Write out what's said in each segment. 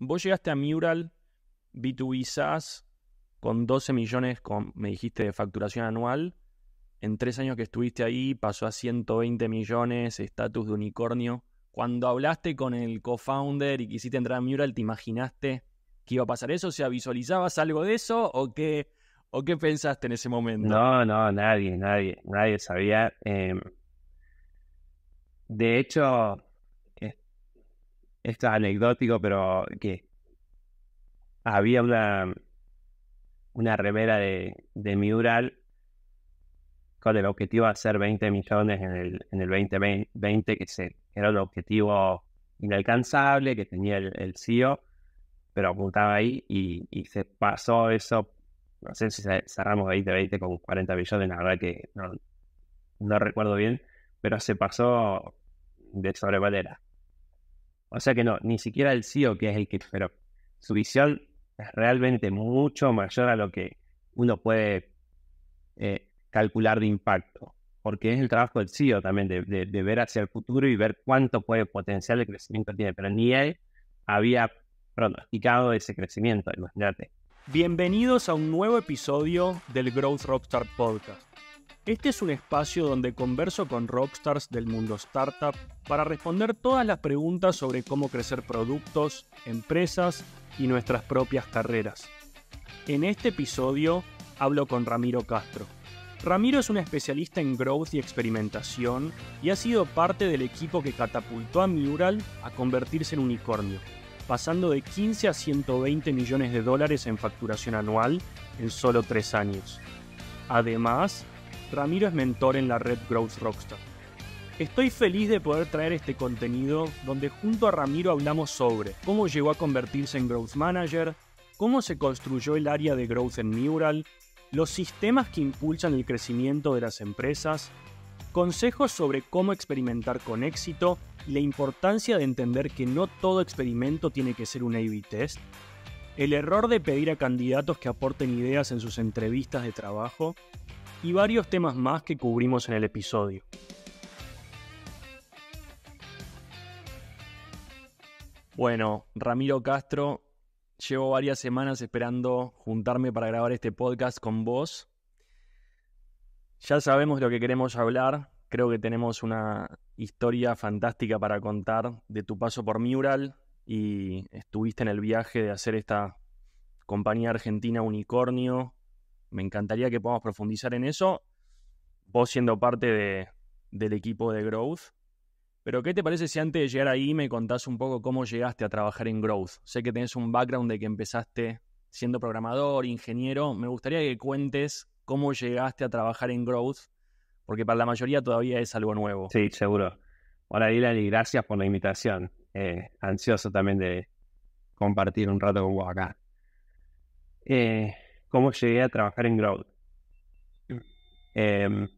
vos llegaste a Mural B2B SaaS con 12 millones, me dijiste, de facturación anual. En 3 años que estuviste ahí pasó a 120 millones, estatus de unicornio. Cuando hablaste con el co-founder y quisiste entrar a Mural, ¿te imaginaste que iba a pasar eso? O sea, ¿visualizabas algo de eso o qué pensaste en ese momento? No, nadie sabía. De hecho, es- esto es anecdótico, pero que había una remera de Mural con el objetivo de hacer 20 millones en el 2020, era un objetivo inalcanzable que tenía el CEO, pero apuntaba ahí y se pasó eso. No sé si cerramos 2020 con 40 millones, la verdad que no recuerdo bien, pero se pasó de sobremanera. O sea que no, ni siquiera el CEO, que es el que, pero su visión es realmente mucho mayor a lo que uno puede calcular de impacto, porque es el trabajo del CEO también de ver hacia el futuro y ver cuánto potencial de crecimiento tiene, pero ni él había pronosticado ese crecimiento, imagínate. Bienvenidos a un nuevo episodio del Growth Rockstar Podcast. Este es un espacio donde converso con rockstars del mundo startup para responder todas las preguntas sobre cómo crecer productos, empresas y nuestras propias carreras. En este episodio hablo con Ramiro Castro. Ramiro es un especialista en growth y experimentación y ha sido parte del equipo que catapultó a Mural a convertirse en unicornio, pasando de 15 a 120 millones de dólares en facturación anual en solo 3 años. Además, Ramiro es mentor en la red Growth Rockstar. Estoy feliz de poder traer este contenido donde junto a Ramiro hablamos sobre cómo llegó a convertirse en Growth Manager, cómo se construyó el área de Growth en Mural, los sistemas que impulsan el crecimiento de las empresas, consejos sobre cómo experimentar con éxito y la importancia de entender que no todo experimento tiene que ser un A/B test, el error de pedir a candidatos que aporten ideas en sus entrevistas de trabajo y varios temas más que cubrimos en el episodio. Bueno, Ramiro Castro, llevo varias semanas esperando juntarme para grabar este podcast con vos. Ya sabemos lo que queremos hablar. Creo que tenemos una historia fantástica para contar de tu paso por Mural y estuviste en el viaje de hacer esta compañía argentina unicornio. Me encantaría que podamos profundizar en eso, vos siendo parte del equipo de Growth. Pero ¿qué te parece si antes de llegar ahí me contás un poco cómo llegaste a trabajar en Growth? Sé que tenés un background de que empezaste siendo programador, ingeniero. Me gustaría que cuentes cómo llegaste a trabajar en Growth, porque para la mayoría todavía es algo nuevo. Sí, seguro. Hola Dylan y gracias por la invitación. Ansioso también de compartir un rato con vos acá. ¿Cómo llegué a trabajar en Growth? Em,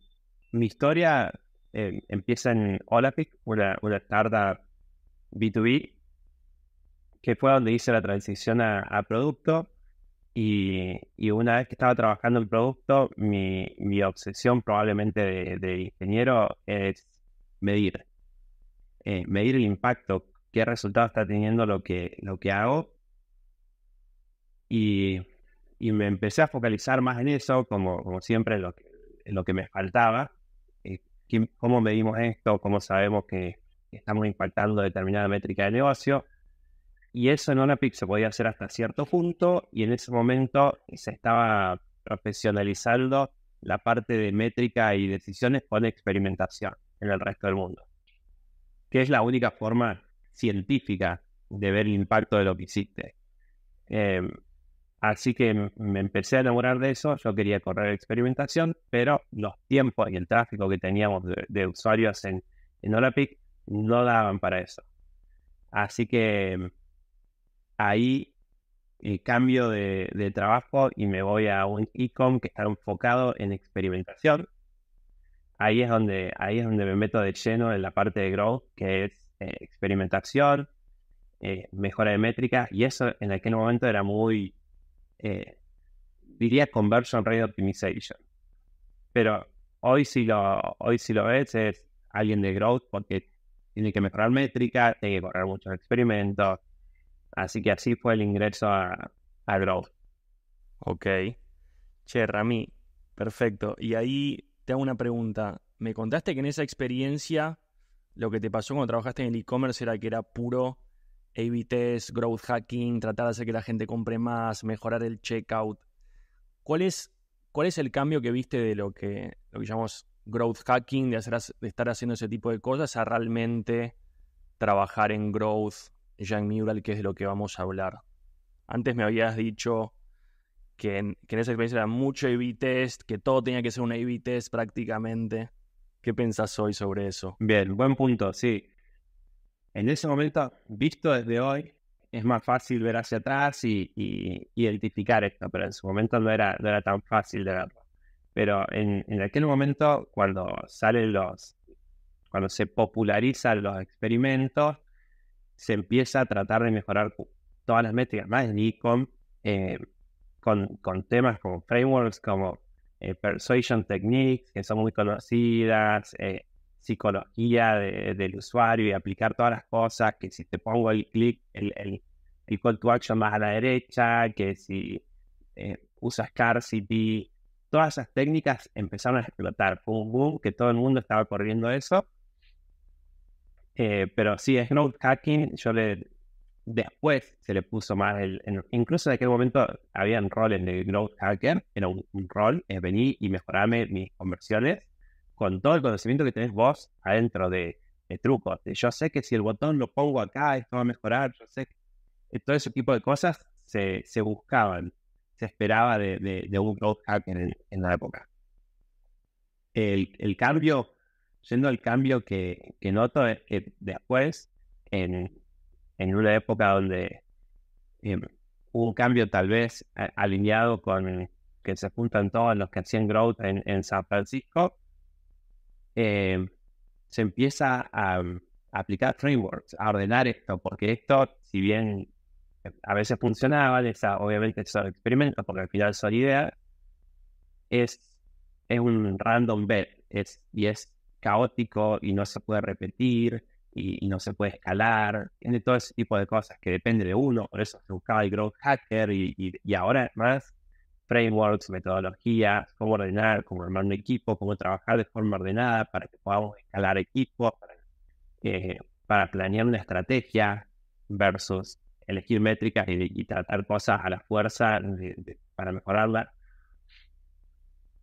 Mi historia empieza en Olapic, una startup B2B, que fue donde hice la transición a producto. Y una vez que estaba trabajando el producto, mi obsesión probablemente de ingeniero es medir. Medir el impacto, qué resultado está teniendo lo que hago. Y, y me empecé a focalizar más en eso, como siempre, en lo que me faltaba. ¿Cómo medimos esto? ¿Cómo sabemos que estamos impactando determinada métrica de negocio? Y eso en Olapic se podía hacer hasta cierto punto, y en ese momento se estaba profesionalizando la parte de métrica y decisiones con experimentación en el resto del mundo, que es la única forma científica de ver el impacto de lo que hiciste. Eh, Así que me empecé a enamorar de eso. Yo quería correr experimentación, pero los tiempos y el tráfico que teníamos de usuarios en Olapic no daban para eso. Así que ahí cambio de trabajo y me voy a un e-com que está enfocado en experimentación. Ahí es donde me meto de lleno en la parte de growth, que es experimentación, mejora de métricas, y eso en aquel momento era muy, diría conversion rate optimization. Pero hoy si lo ves, es alguien de growth porque tiene que mejorar métricas, tiene que correr muchos experimentos. Así que así fue el ingreso a Growth. Ok. Che, Rami, perfecto. Y ahí te hago una pregunta. Me contaste que en esa experiencia lo que te pasó cuando trabajaste en el e-commerce era que era puro A/B test, growth hacking, tratar de hacer que la gente compre más, mejorar el checkout. ¿Cuál es, cuál es el cambio que viste de lo que llamamos growth hacking, de estar haciendo ese tipo de cosas, a realmente trabajar en growth ya en Mural, que es de lo que vamos a hablar? Antes me habías dicho que en esa experiencia era mucho A/B test, que todo tenía que ser un A/B test prácticamente. ¿Qué pensás hoy sobre eso? Bien, buen punto, sí. En ese momento, visto desde hoy, es más fácil ver hacia atrás y identificar esto, pero en su momento no era tan fácil de verlo. Pero en aquel momento, cuando se popularizan los experimentos, se empieza a tratar de mejorar todas las métricas, más en e-com, con temas como frameworks como Persuasion Techniques, que son muy conocidas, psicología del usuario y aplicar todas las cosas, que si te pongo el clic, el call to action más a la derecha, que si usas scarcity, todas esas técnicas empezaron a explotar. Fue un boom que todo el mundo estaba corriendo eso. Pero sí, es growth hacking. Después se le puso más incluso en aquel momento había roles de growth hacker, era un rol, vení y mejorame mis conversiones con todo el conocimiento que tenés vos adentro de trucos. Yo sé que si el botón lo pongo acá, esto va a mejorar, yo sé que todo ese tipo de cosas se buscaban, se esperaba de un growth hacker en la época. El cambio, yendo al cambio que noto es que después, en una época donde hubo un cambio tal vez alineado con que se juntan todos los que hacían growth en San Francisco, se empieza a aplicar frameworks, a ordenar esto, porque esto, si bien a veces funcionaba, obviamente son experimentos, porque al final son ideas, es un random bet, y es caótico y no se puede repetir y no se puede escalar, tiene todo ese tipo de cosas que depende de uno, por eso se buscaba el growth hacker y ahora más frameworks, metodologías, cómo ordenar, cómo armar un equipo, cómo trabajar de forma ordenada para que podamos escalar equipos, para planear una estrategia versus elegir métricas y tratar cosas a la fuerza para mejorarla.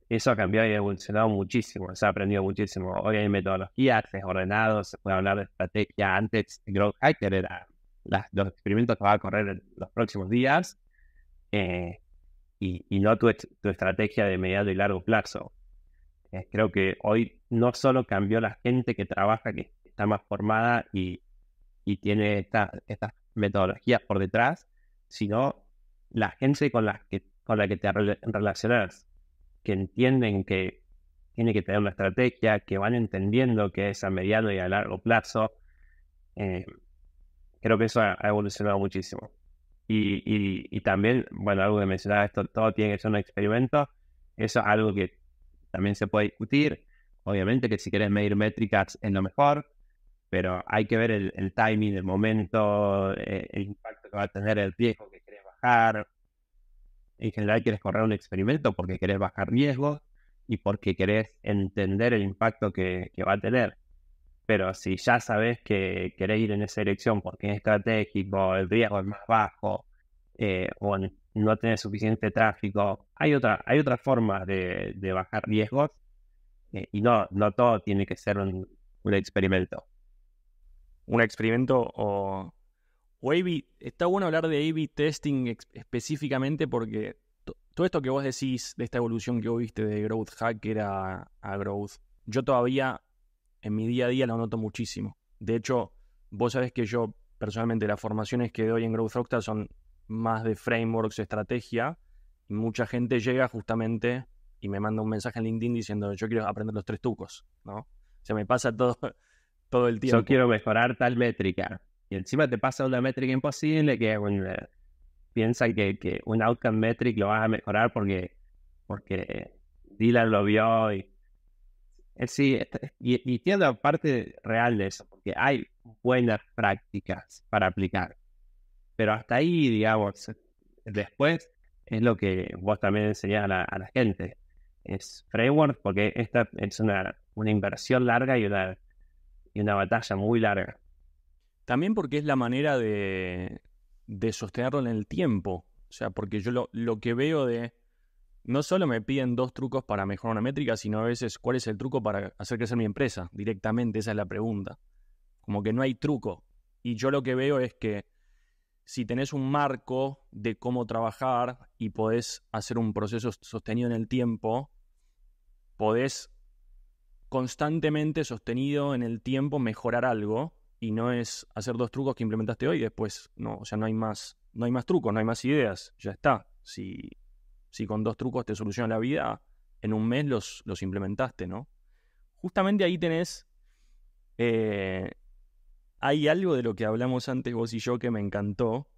Eso ha cambiado y ha evolucionado muchísimo, se ha aprendido muchísimo. Hoy hay metodologías, es ordenado, se puede hablar de estrategia. Antes, Growth Hacker era los experimentos que va a correr en los próximos días y no tu estrategia de mediano y largo plazo. Creo que hoy no solo cambió la gente que trabaja, que está más formada y tiene estas metodologías por detrás, sino la gente con la que te relacionas, que entienden que tiene que tener una estrategia, que van entendiendo que es a mediano y a largo plazo. Creo que eso ha evolucionado muchísimo. Y también, bueno, algo que mencionaba, esto todo tiene que ser un experimento. Eso es algo que también se puede discutir. Obviamente que si querés medir métricas es lo mejor, pero hay que ver el timing, el momento, el impacto que va a tener, el riesgo que querés bajar. En general querés correr un experimento porque querés bajar riesgos y porque querés entender el impacto que va a tener. Pero si ya sabes que querés ir en esa dirección porque es estratégico, el riesgo es más bajo, o no tenés suficiente tráfico, hay otra forma de bajar riesgos, y no todo tiene que ser un experimento. Un experimento o A/B. Está bueno hablar de A/B testing específicamente porque todo esto que vos decís de esta evolución que vos viste de growth hacker a growth, yo todavía en mi día a día lo noto muchísimo. De hecho, vos sabés que yo personalmente las formaciones que doy en Growth Rockstar son más de frameworks, estrategia, y mucha gente llega justamente y me manda un mensaje en LinkedIn diciendo yo quiero aprender los 3 tucos, ¿no? O sea, me pasa todo el tiempo. Yo quiero mejorar tal métrica. Y encima te pasa una métrica imposible que piensa que un outcome metric lo vas a mejorar porque Dylan lo vio sí, y tiene la parte real de eso, porque hay buenas prácticas para aplicar. Pero hasta ahí, digamos, después es lo que vos también enseñás a la gente. Es framework porque esta es una inversión larga y una batalla muy larga. También porque es la manera de sostenerlo en el tiempo. O sea, porque yo lo que veo de... No solo me piden 2 trucos para mejorar una métrica, sino a veces cuál es el truco para hacer crecer mi empresa. Directamente, esa es la pregunta. Como que no hay truco. Y yo lo que veo es que si tenés un marco de cómo trabajar y podés hacer un proceso sostenido en el tiempo, podés constantemente sostenido en el tiempo mejorar algo y no es hacer 2 trucos que implementaste hoy y después no, o sea, no hay más trucos, no hay más ideas, ya está. Si con 2 trucos te soluciona la vida, en un mes los implementaste, ¿no? Justamente ahí tenés, eh, hay algo de lo que hablamos antes vos y yo que me encantó,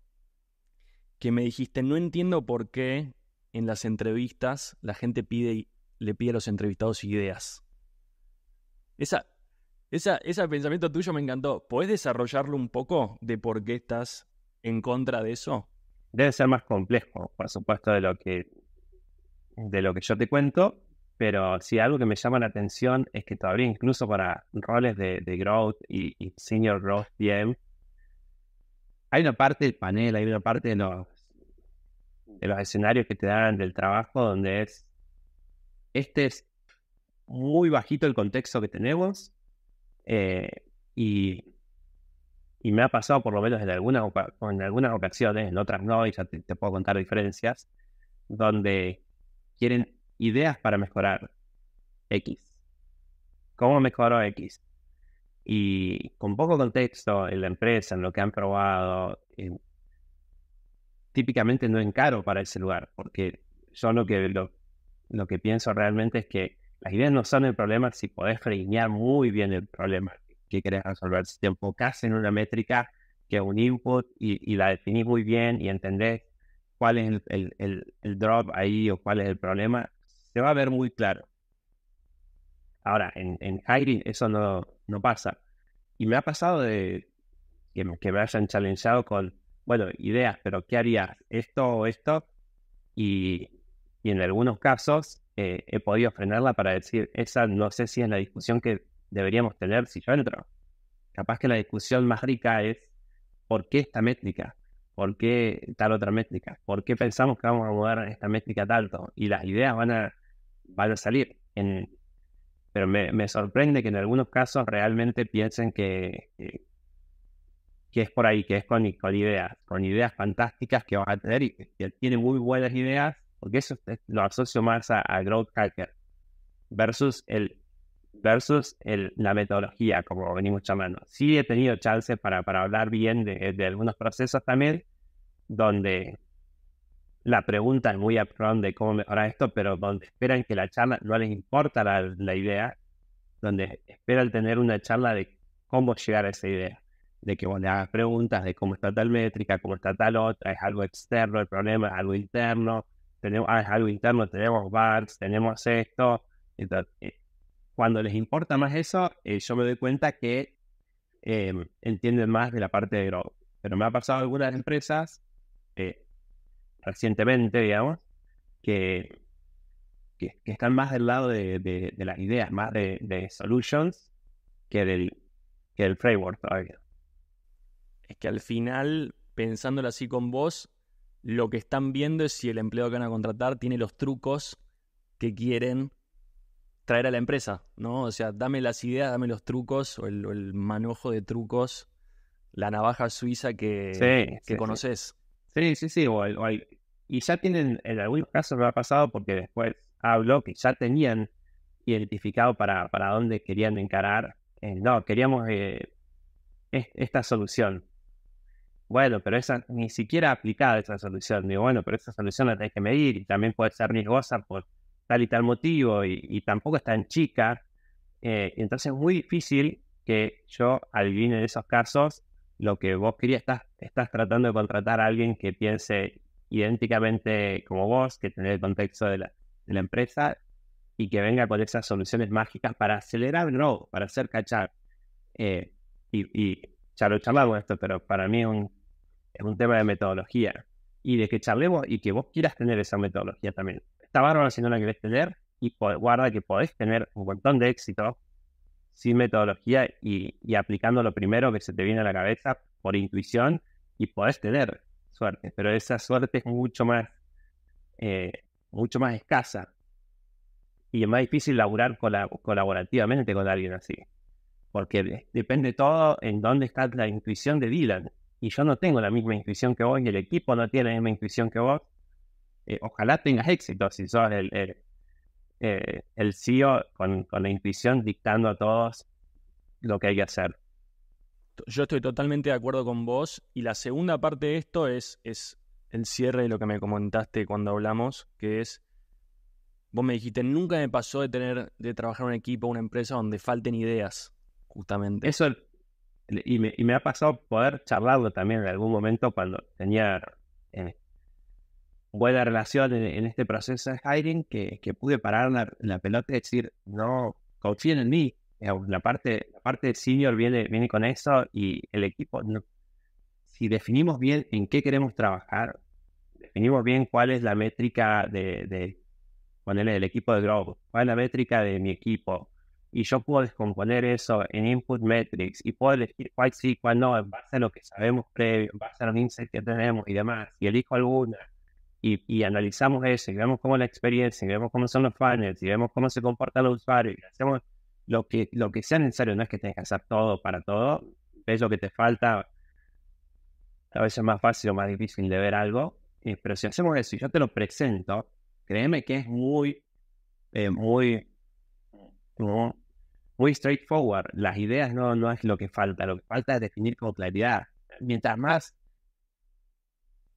que me dijiste, no entiendo por qué en las entrevistas la gente le pide a los entrevistados ideas. Ese pensamiento tuyo me encantó. ¿Podés desarrollarlo un poco de por qué estás en contra de eso? Debe ser más complejo, por supuesto, de lo que yo te cuento, pero sí, algo que me llama la atención es que todavía incluso para roles de growth y senior growth PM, hay una parte del panel, hay una parte de los escenarios que te dan del trabajo donde este es muy bajito el contexto que tenemos, eh, y, y me ha pasado por lo menos en algunas ocasiones, en otras no, y ya te puedo contar diferencias, donde quieren ideas para mejorar X. ¿Cómo mejoró X? Y con poco contexto en la empresa, en lo que han probado, típicamente no encaro para ese lugar, porque yo lo que pienso realmente es que las ideas no son el problema si podés framear muy bien el problema que querés resolver. Si te enfocás en una métrica que es un input y la definís muy bien y entendés cuál es el drop ahí o cuál es el problema, se va a ver muy claro. Ahora, en hiring eso no pasa. Y me ha pasado de que me hayan challengeado con, bueno, ideas, pero ¿qué harías? Esto o esto. Y en algunos casos he podido frenarla para decir, esa no sé si es la discusión que deberíamos tener si yo entro. Capaz que la discusión más rica es, ¿por qué esta métrica? ¿Por qué tal otra métrica? ¿Por qué pensamos que vamos a mudar esta métrica tanto? Y las ideas van a salir. Pero me sorprende que en algunos casos realmente piensen que es por ahí, que es con ideas fantásticas que vas a tener y que tiene muy buenas ideas, porque eso lo asocio más a Growth Hacker versus la metodología, como venimos llamando. Sí he tenido chances para hablar bien de algunos procesos también, donde la pregunta es muy upfront de cómo mejorar esto, pero donde esperan que la charla no les importa la idea, donde esperan tener una charla de cómo llegar a esa idea, de que vos le hagas preguntas de cómo está tal métrica, cómo está tal otra, es algo externo, el problema es algo interno, es algo interno, tenemos bugs, tenemos esto. Entonces, cuando les importa más eso, yo me doy cuenta que entienden más de la parte de growth. Pero me ha pasado algunas empresas, recientemente, digamos, que están más del lado de las ideas, más de solutions que del framework todavía. Es que al final, pensándolo así con vos, lo que están viendo es si el empleado que van a contratar tiene los trucos que quieren traer a la empresa, ¿no? O sea, dame las ideas, dame los trucos o el manojo de trucos, la navaja suiza que conoces. Sí. Y ya tienen, en algunos casos me ha pasado porque después hablo que ya tenían identificado para dónde querían encarar. No, queríamos esta solución. Bueno, pero esa ni siquiera aplicada esa solución. Digo, bueno, pero esa solución la tenés que medir y también puede ser riesgosa por tal y tal motivo y tampoco es tan chica. Entonces es muy difícil que yo adivine en esos casos lo que vos querías. Estás tratando de contratar a alguien que piense idénticamente como vos, que tenga el contexto de la empresa y que venga con esas soluciones mágicas para acelerar el growth, para hacer catch up. Y ya lo charlamos esto, pero para mí es un tema de metodología y de que charlemos y que vos quieras tener esa metodología también. Está bárbaro si no la querés tener y guarda que podés tener un montón de éxito sin metodología y aplicando lo primero que se te viene a la cabeza por intuición y podés tener suerte, pero esa suerte es mucho más escasa y es más difícil laburar colaborativamente con alguien así, porque depende todo en dónde está la intuición de Dylan, y yo no tengo la misma intuición que vos y el equipo no tiene la misma intuición que vos. Ojalá tengas éxito si sos el CEO con la intuición dictando a todos lo que hay que hacer. Yo estoy totalmente de acuerdo con vos, y la segunda parte de esto es el cierre de lo que me comentaste cuando hablamos, que es, vos me dijiste, nunca me pasó de trabajar en un equipo, una empresa donde falten ideas, justamente. Eso, y me ha pasado poder charlarlo también en algún momento cuando tenía buena relación en este proceso de hiring, que pude parar la pelota y decir, no, confíen en mí. La parte de senior viene con eso, y el equipo, si definimos bien en qué queremos trabajar, definimos bien cuál es la métrica de ponerle el equipo de growth, cuál es la métrica de mi equipo, y yo puedo descomponer eso en input metrics y puedo elegir cuál sí, cuál no, en base a lo que sabemos previo, en base a los insights que tenemos y demás, y elijo alguna. Y analizamos eso, y vemos cómo la experiencia, y vemos cómo son los funnels, y vemos cómo se comporta el usuario, y hacemos lo que sea necesario. No es que tengas que hacer todo para todo, ves lo que te falta, a veces es más fácil o más difícil de ver algo, pero si hacemos eso y yo te lo presento, créeme que es muy straightforward. Las ideas no es lo que falta es definir con claridad. Mientras más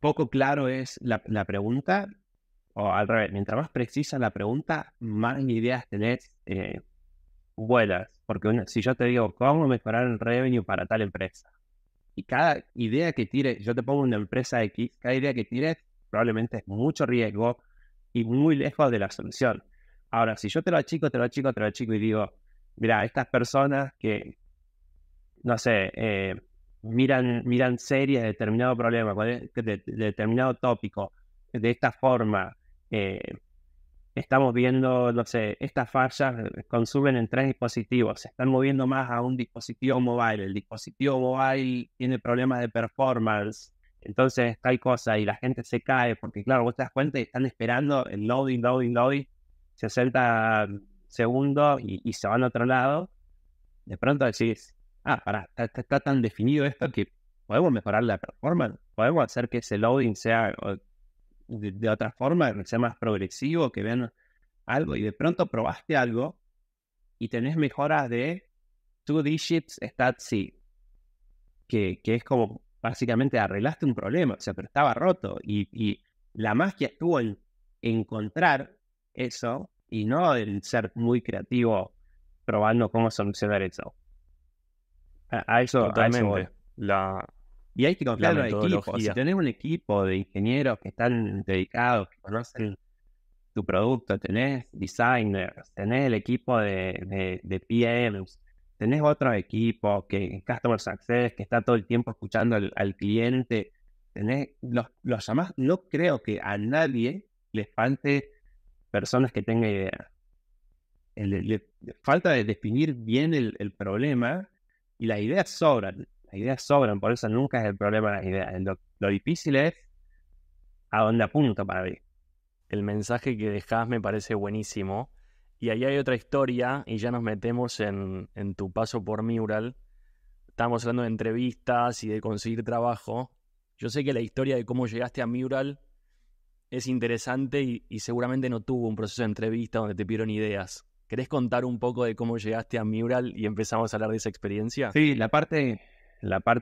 poco claro es la pregunta, o al revés, mientras más precisa la pregunta, más ideas tenés buenas. Porque si yo te digo, ¿cómo mejorar el revenue para tal empresa? Y cada idea que tires, yo te pongo una empresa X, cada idea que tires probablemente es mucho riesgo y muy lejos de la solución. Ahora, si yo te lo achico y digo, mira, estas personas que, no sé, miran series de determinado problema, de determinado tópico, de esta forma, estamos viendo, no sé, estas fallas consumen en 3 dispositivos, se están moviendo más a un dispositivo mobile, el dispositivo mobile tiene problemas de performance, entonces tal cosa, y la gente se cae, porque claro, vos te das cuenta y están esperando el loading, 60 segundos y se van a otro lado. De pronto decís, pará, está tan definido esto que podemos mejorar la performance, podemos hacer que ese loading sea de otra forma, que sea más progresivo, que vean algo, y de pronto probaste algo y tenés mejoras de 2 digits stat C, que es como básicamente arreglaste un problema, o sea, pero estaba roto, y la magia estuvo en encontrar eso y no en ser muy creativo probando cómo solucionar eso. A eso voy. Y hay que confiar en el equipo. Si tenés un equipo de ingenieros que están dedicados, que conocen tu producto, tenés designers, tenés el equipo de PMs, tenés otro equipo que Customer Success, que está todo el tiempo escuchando al cliente, tenés los llamados. No creo que a nadie le falte personas que tengan idea. Le falta de definir bien el problema, y las ideas sobran, por eso nunca es el problema las ideas. Lo difícil es a dónde apunto para mí. El mensaje que dejás me parece buenísimo. Y ahí hay otra historia, y ya nos metemos en tu paso por Mural. Estábamos hablando de entrevistas y de conseguir trabajo. Yo sé que la historia de cómo llegaste a Mural es interesante y seguramente no tuvo un proceso de entrevista donde te pidieron ideas. ¿Querés contar un poco de cómo llegaste a Mural y empezamos a hablar de esa experiencia? Sí, la parte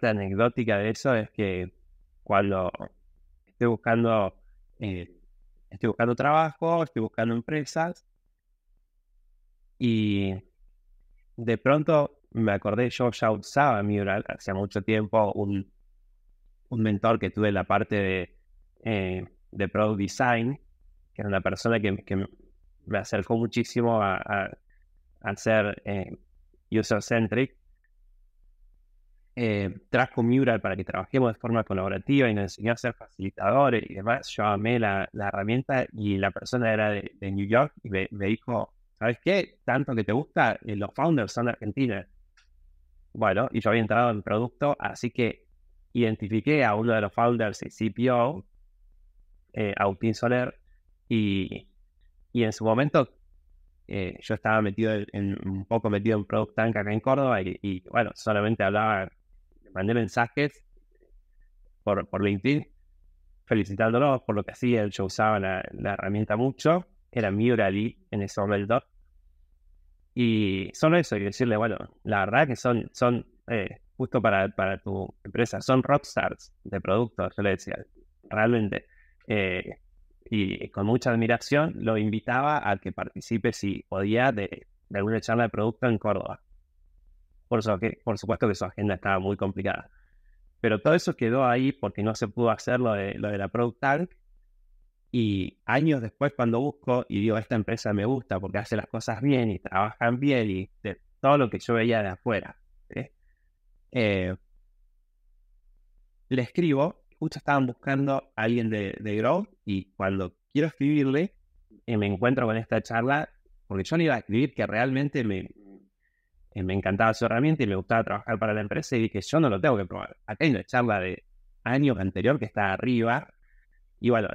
anecdótica de eso es que cuando estoy buscando trabajo, estoy buscando empresas, y de pronto me acordé, yo ya usaba Mural hace mucho tiempo, un mentor que tuve en la parte de Product Design, que era una persona que me acercó muchísimo a ser user-centric. trajo Mural para que trabajemos de forma colaborativa y nos enseñó a ser facilitadores y demás. Yo amé la herramienta y la persona era de New York y me dijo, ¿sabes qué? Tanto que te gusta, los founders son de Argentina. Bueno, y yo había entrado en producto, así que identifiqué a uno de los founders y CPO, Agustín Soler, y en su momento yo estaba un poco metido en Product Tank acá en Córdoba y bueno, solamente hablaba, le mandé mensajes por LinkedIn felicitándolos por lo que hacía. Yo usaba la herramienta mucho, era Murally en ese momento. Y solo eso, y decirle, bueno, la verdad que son justo para tu empresa, son rockstars de productos, yo le decía, realmente. Y con mucha admiración lo invitaba a que participe, si podía, de alguna charla de producto en Córdoba. Por supuesto que su agenda estaba muy complicada. Pero todo eso quedó ahí porque no se pudo hacer lo de la Product Tank. Y años después, cuando busco y digo, esta empresa me gusta porque hace las cosas bien y trabajan bien y de todo lo que yo veía de afuera, ¿sí? Le escribo, justo estaban buscando a alguien de Growth y cuando quiero escribirle, me encuentro con esta charla porque yo le iba a escribir que realmente me encantaba su herramienta y me gustaba trabajar para la empresa y dije, yo no lo tengo que probar. Acá hay una charla de años anterior que está arriba. Y bueno,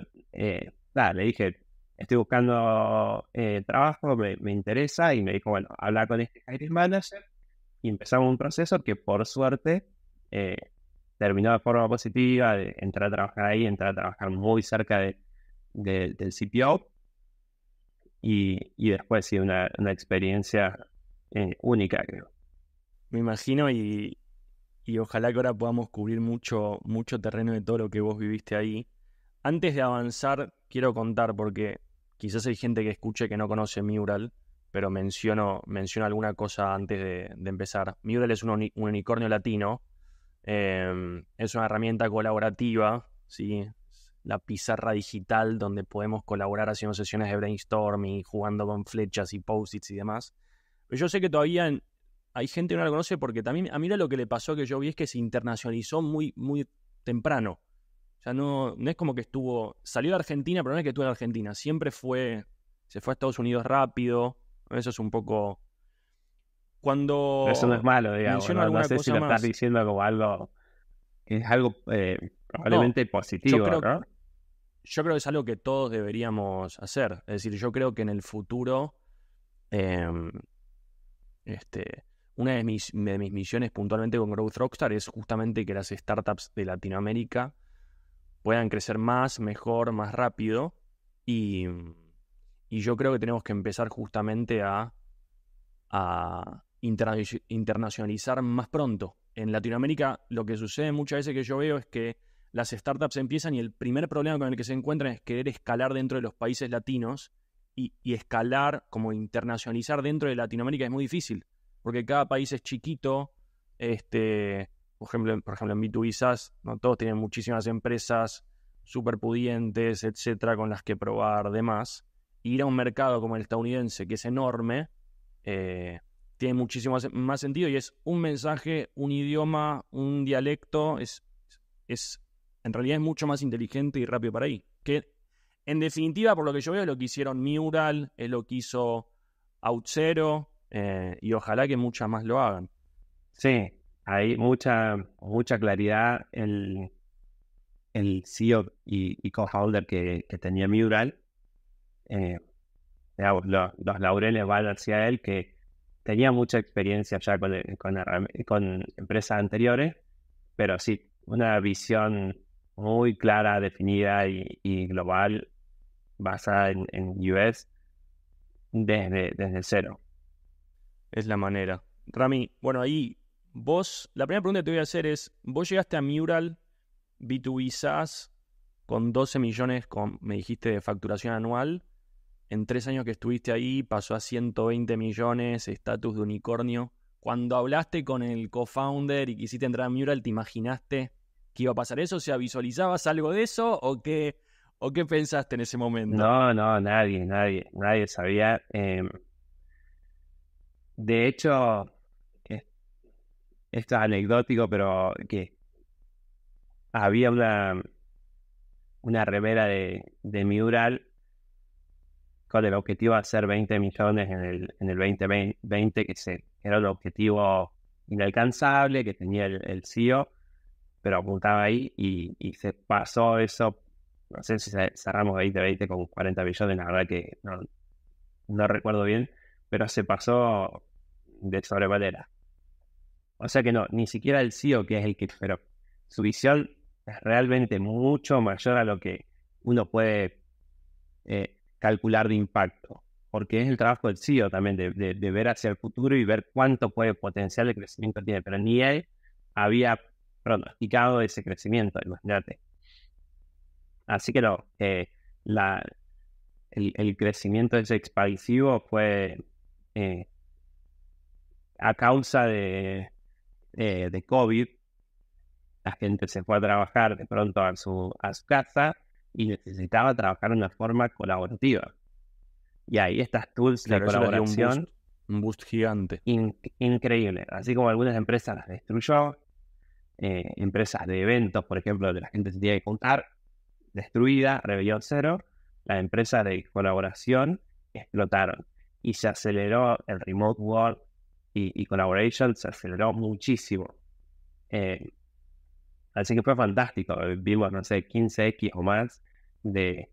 nada, le dije, estoy buscando trabajo, me interesa, y me dijo, bueno, habla con este hiring manager, y empezamos un proceso que por suerte terminó de forma positiva, de entrar a trabajar ahí, entrar a trabajar muy cerca del CPO, y después sí, una experiencia única, creo. Me imagino y ojalá que ahora podamos cubrir mucho terreno de todo lo que vos viviste ahí. Antes de avanzar, quiero contar, porque quizás hay gente que escuche que no conoce Mural, pero menciono alguna cosa antes de empezar. Mural es un unicornio latino, es una herramienta colaborativa, ¿sí? La pizarra digital donde podemos colaborar haciendo sesiones de brainstorming, jugando con flechas y post-its y demás. Pero yo sé que todavía hay gente que no la conoce porque también a Mural lo que le pasó que yo vi es que se internacionalizó muy, muy temprano. O sea, no es como que salió de Argentina, pero no es que estuvo en Argentina. Siempre se fue a Estados Unidos rápido. Eso es un poco... Pero eso no es Cuando malo, digamos, menciono no alguna sé si cosa lo estás más... diciendo como algo, es algo No, probablemente yo positivo, creo, ¿no? yo creo que es algo que todos deberíamos hacer. Es decir, yo creo que en el futuro... em, una de mis misiones puntualmente con Growth Rockstar es justamente que las startups de Latinoamérica puedan crecer más, mejor, más rápido. Y yo creo que tenemos que empezar justamente a internacionalizar más pronto. En Latinoamérica lo que sucede muchas veces que yo veo es que las startups empiezan y el primer problema con el que se encuentran es querer escalar dentro de los países latinos y escalar, como internacionalizar dentro de Latinoamérica es muy difícil, porque cada país es chiquito. Por ejemplo en B2B SaaS, ¿no? Todos tienen muchísimas empresas súper pudientes, etcétera, con las que probar demás. Ir a un mercado como el estadounidense, que es enorme, tiene muchísimo más sentido y es un mensaje, un idioma, un dialecto, en realidad es mucho más inteligente y rápido para ahí. Que en definitiva, por lo que yo veo, es lo que hicieron Mural, es lo que hizo OutZero, y ojalá que muchas más lo hagan. Sí, hay mucha claridad. El CEO y co-founder que tenía Mural, digamos, los laureles van hacia él, que tenía mucha experiencia ya con empresas anteriores, pero sí, una visión muy clara, definida y global, basada en US desde cero. Es la manera. Rami, bueno, ahí la primera pregunta que te voy a hacer es, vos llegaste a Mural B2B SaaS con 12 millones, me dijiste, de facturación anual. En 3 años que estuviste ahí pasó a 120 millones, estatus de unicornio. Cuando hablaste con el co-founder y quisiste entrar a Mural, ¿te imaginaste que iba a pasar eso? O sea, ¿visualizabas algo de eso o qué pensaste en ese momento? No, nadie sabía. De hecho, esto es anecdótico, pero que había una remera de Mural con el objetivo de hacer 20 millones en el 2020, era un objetivo inalcanzable que tenía el CEO, pero apuntaba ahí y se pasó eso. No sé si cerramos 2020 con 40 millones, la verdad que no recuerdo bien, pero se pasó de sobremanera. O sea que no, ni siquiera el CEO, que es el que, pero su visión es realmente mucho mayor a lo que uno puede calcular de impacto, porque es el trabajo del CEO también de ver hacia el futuro y ver cuánto puede potencial de crecimiento tiene, pero ni él había pronosticado ese crecimiento, imagínate. Así que no, el crecimiento ese expansivo fue eh, a causa de COVID. La gente se fue a trabajar de pronto a su casa y necesitaba trabajar de una forma colaborativa. Y ahí estas tools de Claro, eso les dio colaboración un boost gigante. increíble. Así como algunas empresas las destruyó, empresas de eventos, por ejemplo, donde la gente se tiene que juntar, destruida, rebelión cero. Las empresas de colaboración explotaron y se aceleró el remote work y collaboration, se aceleró muchísimo. Así que fue fantástico. Vimos, no sé, 15x o más de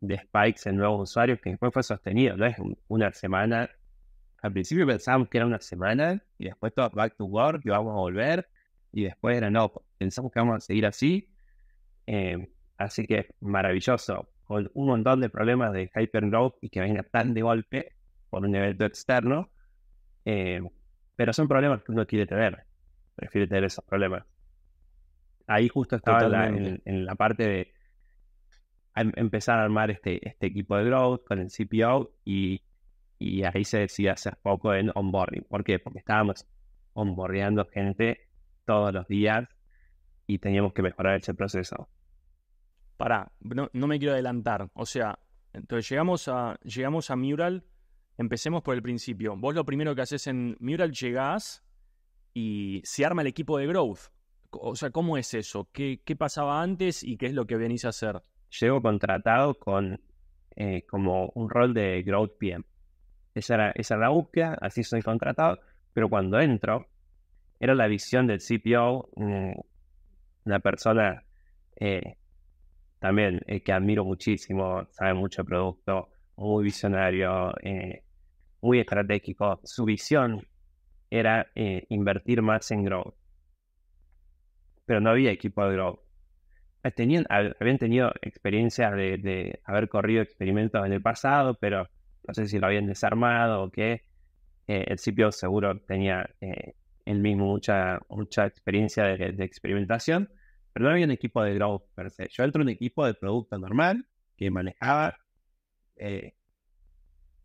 spikes en nuevos usuarios que después fue sostenido. No es una semana. Al principio pensábamos que era una semana y después todo back to work y vamos a volver. Y después era no, pensamos que vamos a seguir así. Así que maravilloso. Con un montón de problemas de hypergrowth y que venga tan de golpe por un evento externo. Pero son problemas que uno quiere tener. Prefiere tener esos problemas. Ahí justo estaba Totalmente. en la parte de empezar a armar este equipo de growth con el CPO y ahí se decide hacer poco en onboarding. ¿Por qué? Porque estábamos onboardeando gente todos los días y teníamos que mejorar ese proceso. Pará, no me quiero adelantar. O sea, entonces llegamos a Mural. Empecemos por el principio. Vos lo primero que haces en Mural, llegás y se arma el equipo de growth. O sea, ¿cómo es eso? ¿Qué pasaba antes y qué es lo que venís a hacer? Llego contratado con como un rol de growth PM. Esa era la búsqueda, así soy contratado, pero cuando entro, era la visión del CPO, una persona también que admiro muchísimo, sabe mucho de producto, muy visionario, muy estratégico. Su visión era invertir más en growth, pero no había equipo de growth. Habían tenido experiencias de haber corrido experimentos en el pasado, pero no sé si lo habían desarmado o qué. El CPO seguro tenía él mismo mucha experiencia de experimentación, pero no había un equipo de growth per se. Yo entro en un equipo de producto normal que manejaba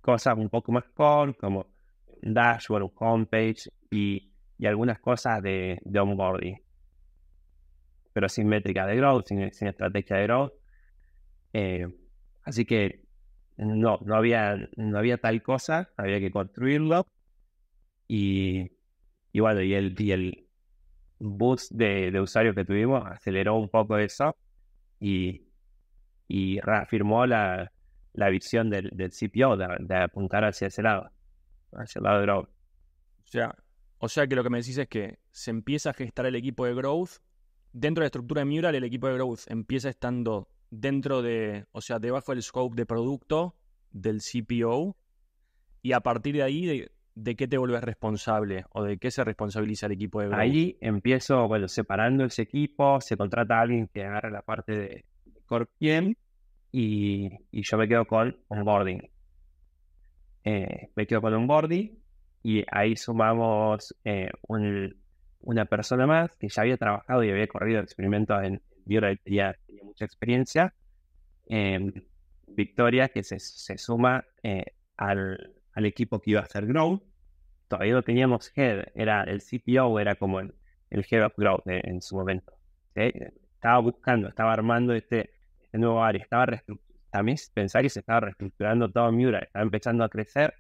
cosas un poco más core, como un dashboard, un homepage y algunas cosas de onboarding, pero sin métrica de growth, sin estrategia de growth. Así que no había tal cosa, había que construirlo y bueno, y el boost de usuarios que tuvimos aceleró un poco eso y reafirmó la visión del CPO de apuntar hacia ese lado, hacia el lado de growth. O sea que lo que me decís es que se empieza a gestar el equipo de growth. Dentro de la estructura de Mural, el equipo de growth empieza estando o sea, debajo del scope de producto del CPO. Y a partir de ahí, ¿de qué te vuelves responsable? ¿O de qué se responsabiliza el equipo de growth? Ahí empiezo, bueno, separando ese equipo, se contrata a alguien que agarre la parte de Core PM y yo me quedo con onboarding. Me quedo con onboarding y ahí sumamos una persona más que ya había trabajado y había corrido experimentos en Mural, tenía mucha experiencia. Victoria, que se suma al equipo que iba a hacer Growth. Todavía no teníamos Head, el CPO, era como el Head of Growth en su momento. ¿Sí? Estaba armando este nuevo área, también pensar que se estaba reestructurando todo Mural, estaba empezando a crecer,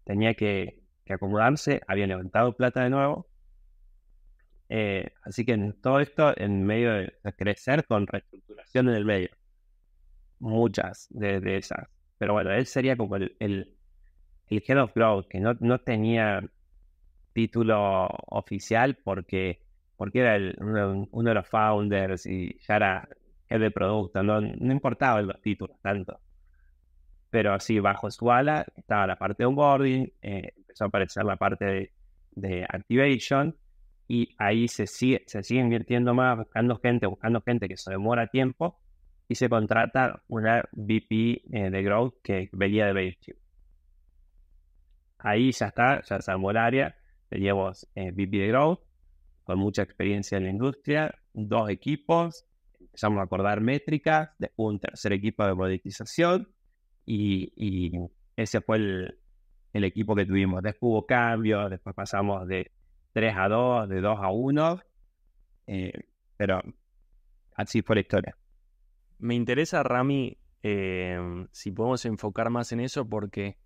tenía que acomodarse, había levantado plata de nuevo, Así que en todo esto, en medio de crecer con reestructuración en el medio, muchas de esas. Pero bueno, él sería como el Head of Growth, que no tenía título oficial porque era uno de los founders y ya era head de producto, no importaban los títulos tanto. Pero sí, bajo su ala estaba la parte de onboarding, empezó a aparecer la parte de activation, y ahí se sigue invirtiendo más, buscando gente que se demora tiempo, y se contrata una VP de Growth que venía de Bakersfield. Ahí ya se armó el área, teníamos VP de Growth, con mucha experiencia en la industria, 2 equipos, empezamos a acordar métricas, después un tercer equipo de monetización, y ese fue el equipo que tuvimos. Después hubo cambios, después pasamos de 3 a 2, de 2 a 1, pero así fue la historia. Me interesa, Rami, si podemos enfocar más en eso, porque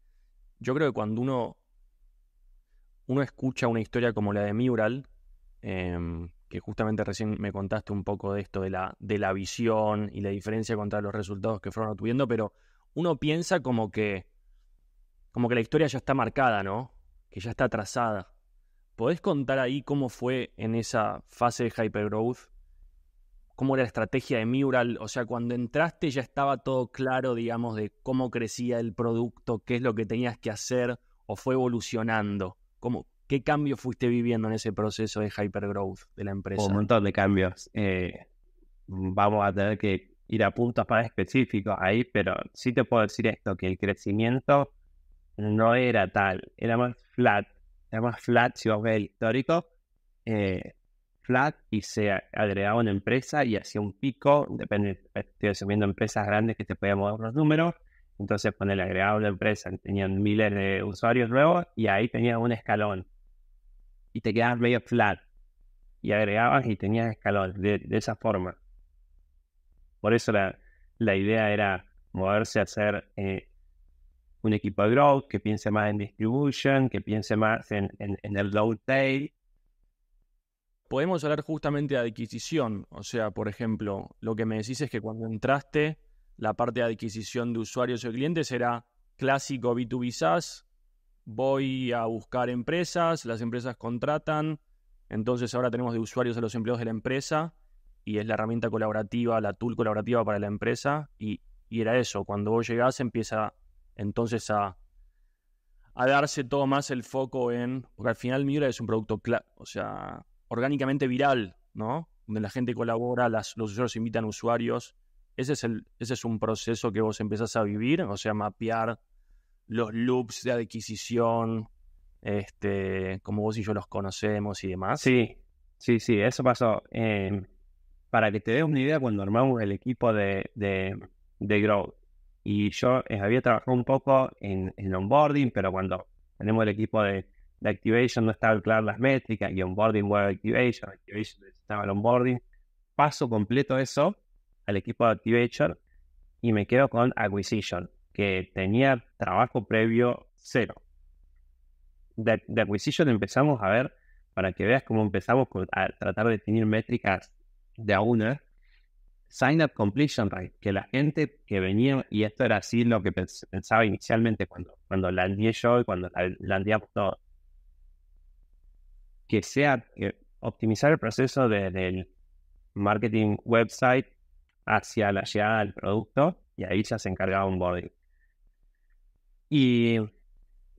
yo creo que cuando uno escucha una historia como la de Mural, que justamente recién me contaste un poco de esto de la visión y la diferencia contra los resultados que fueron obteniendo, pero uno piensa como que la historia ya está marcada, ¿no? Que ya está trazada. ¿Podés contar ahí cómo fue en esa fase de hypergrowth? ¿Cómo era la estrategia de Mural? O sea, cuando entraste ya estaba todo claro, digamos, de cómo crecía el producto, qué es lo que tenías que hacer, o fue evolucionando. ¿Qué cambio fuiste viviendo en ese proceso de hypergrowth de la empresa? Un montón de cambios. Vamos a tener que ir a puntos más específicos ahí, pero sí te puedo decir esto, que el crecimiento no era tal, era más flat. Era más flat si vos ves el histórico. Flat, y se agregaba una empresa y hacía un pico, depende, estoy asumiendo empresas grandes que te podían mover los números, entonces le agregaba una empresa, tenían miles de usuarios nuevos y ahí tenías un escalón y te quedabas medio flat y agregabas y tenías escalón de esa forma. Por eso la idea era moverse a hacer un equipo de growth que piense más en distribution, que piense más en el long tail. Podemos hablar justamente de adquisición. O sea, por ejemplo, lo que me decís es que cuando entraste, la parte de adquisición de usuarios o clientes era clásico B2B SaaS. Voy a buscar empresas, las empresas contratan, entonces ahora tenemos de usuarios a los empleados de la empresa y es la herramienta colaborativa, la tool colaborativa para la empresa, y era eso. Cuando vos llegás empieza entonces a darse todo más el foco porque al final Miura es un producto, orgánicamente viral, ¿no? Donde la gente colabora, los usuarios invitan usuarios. Ese es un proceso que vos empezás a vivir, o sea, mapear los loops de adquisición, como vos y yo los conocemos y demás. Sí, eso pasó. Para que te des una idea, cuando armamos el equipo de Growth, y yo había trabajado un poco en onboarding, pero cuando tenemos el equipo de Activation no estaban claras las métricas, y onboarding web Activation necesitaba el onboarding. Paso completo eso al equipo de Activation y me quedo con Acquisition, que tenía trabajo previo cero. De Acquisition empezamos a ver, para que veas cómo empezamos a tratar de definir métricas de a una, Sign Up Completion Rate, que la gente que venía, y esto era así lo que pensaba inicialmente cuando landé yo y cuando landíamos todo, que sea optimizar el proceso del marketing website hacia la llegada del producto, y ahí ya se encargaba onboarding. Y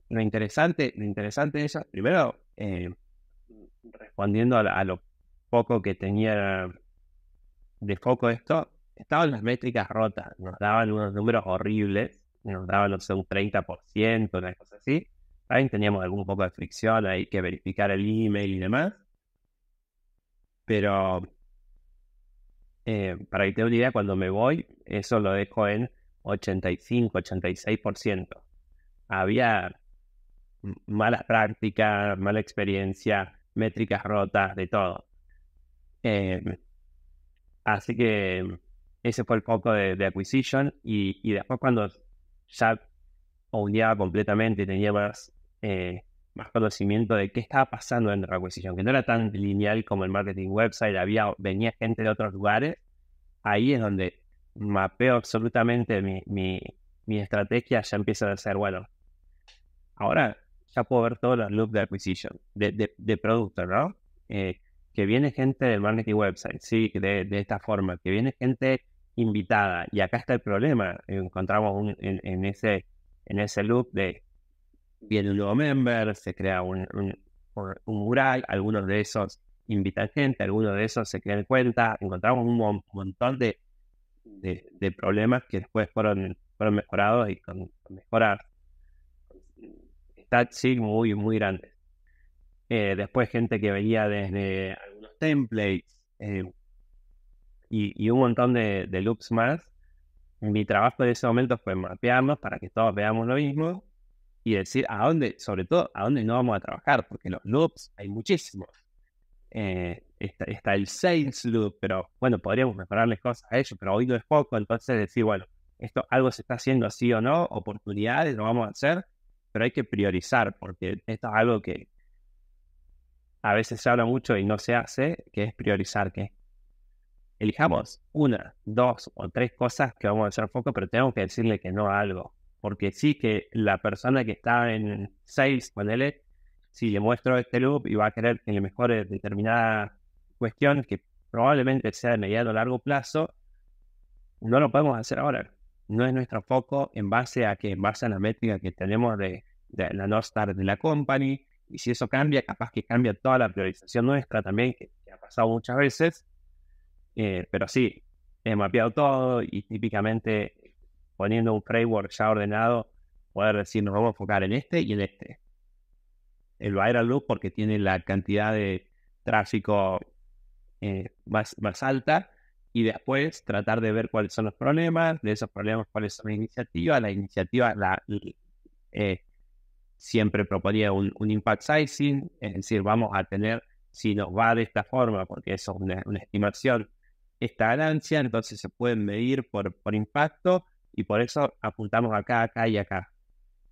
lo interesante de ellas, primero, respondiendo a lo poco que tenía de foco esto, estaban las métricas rotas, nos daban unos números horribles, nos daban, no sé, un 30%, una cosa así. También teníamos algún poco de fricción, hay que verificar el email y demás. Pero para que te dé una idea, cuando me voy, eso lo dejo en 85, 86%. Había malas prácticas, mala experiencia, métricas rotas, de todo. Así que ese fue el foco de Acquisition, y después cuando ya unía completamente y tenía más más conocimiento de qué estaba pasando en la acquisition, que no era tan lineal como el marketing website, venía gente de otros lugares. Ahí es donde mapeo absolutamente mi estrategia, ya empieza a ser, bueno, ahora ya puedo ver todos los loops de acquisition, de producto, ¿no? Que viene gente del marketing website, sí, de esta forma, que viene gente invitada, y acá está el problema, encontramos en ese loop de viene un nuevo member, se crea un mural, algunos de esos invitan gente, algunos de esos se crean cuenta, encontramos un montón de problemas que después fueron mejorados y con mejoras stats sí muy, muy grandes. Después gente que venía desde algunos templates y un montón de loops más. Mi trabajo en ese momento fue mapearnos para que todos veamos lo mismo y decir sobre todo a dónde no vamos a trabajar, porque los loops hay muchísimos. Está el sales loop, pero bueno, podríamos mejorarles cosas a ellos, pero hoy no es poco, entonces decir, bueno, esto algo se está haciendo así o no, oportunidades lo vamos a hacer, pero hay que priorizar, porque esto es algo que a veces se habla mucho y no se hace, que es priorizar, que elijamos 1, 2 o 3 cosas que vamos a hacer foco, pero tenemos que decirle que no a algo, porque sí que la persona que está en sales, ponele, si le muestro este loop y va a querer que le mejore determinada cuestión que probablemente sea de mediano o largo plazo, no lo podemos hacer ahora. No es nuestro foco en base a la métrica que tenemos de la North Star de la company, y si eso cambia, capaz que cambia toda la priorización nuestra también, que ha pasado muchas veces, pero sí, he mapeado todo y típicamente poniendo un framework ya ordenado, poder decir, nos vamos a enfocar en este y en este. El viral loop porque tiene la cantidad de tráfico más alta, y después tratar de ver cuáles son los problemas, de esos problemas cuáles son las iniciativas. Siempre proponía un impact sizing, es decir, vamos a tener, si nos va de esta forma, porque eso es una estimación, esta ganancia, entonces se pueden medir por impacto, y por eso apuntamos acá y acá.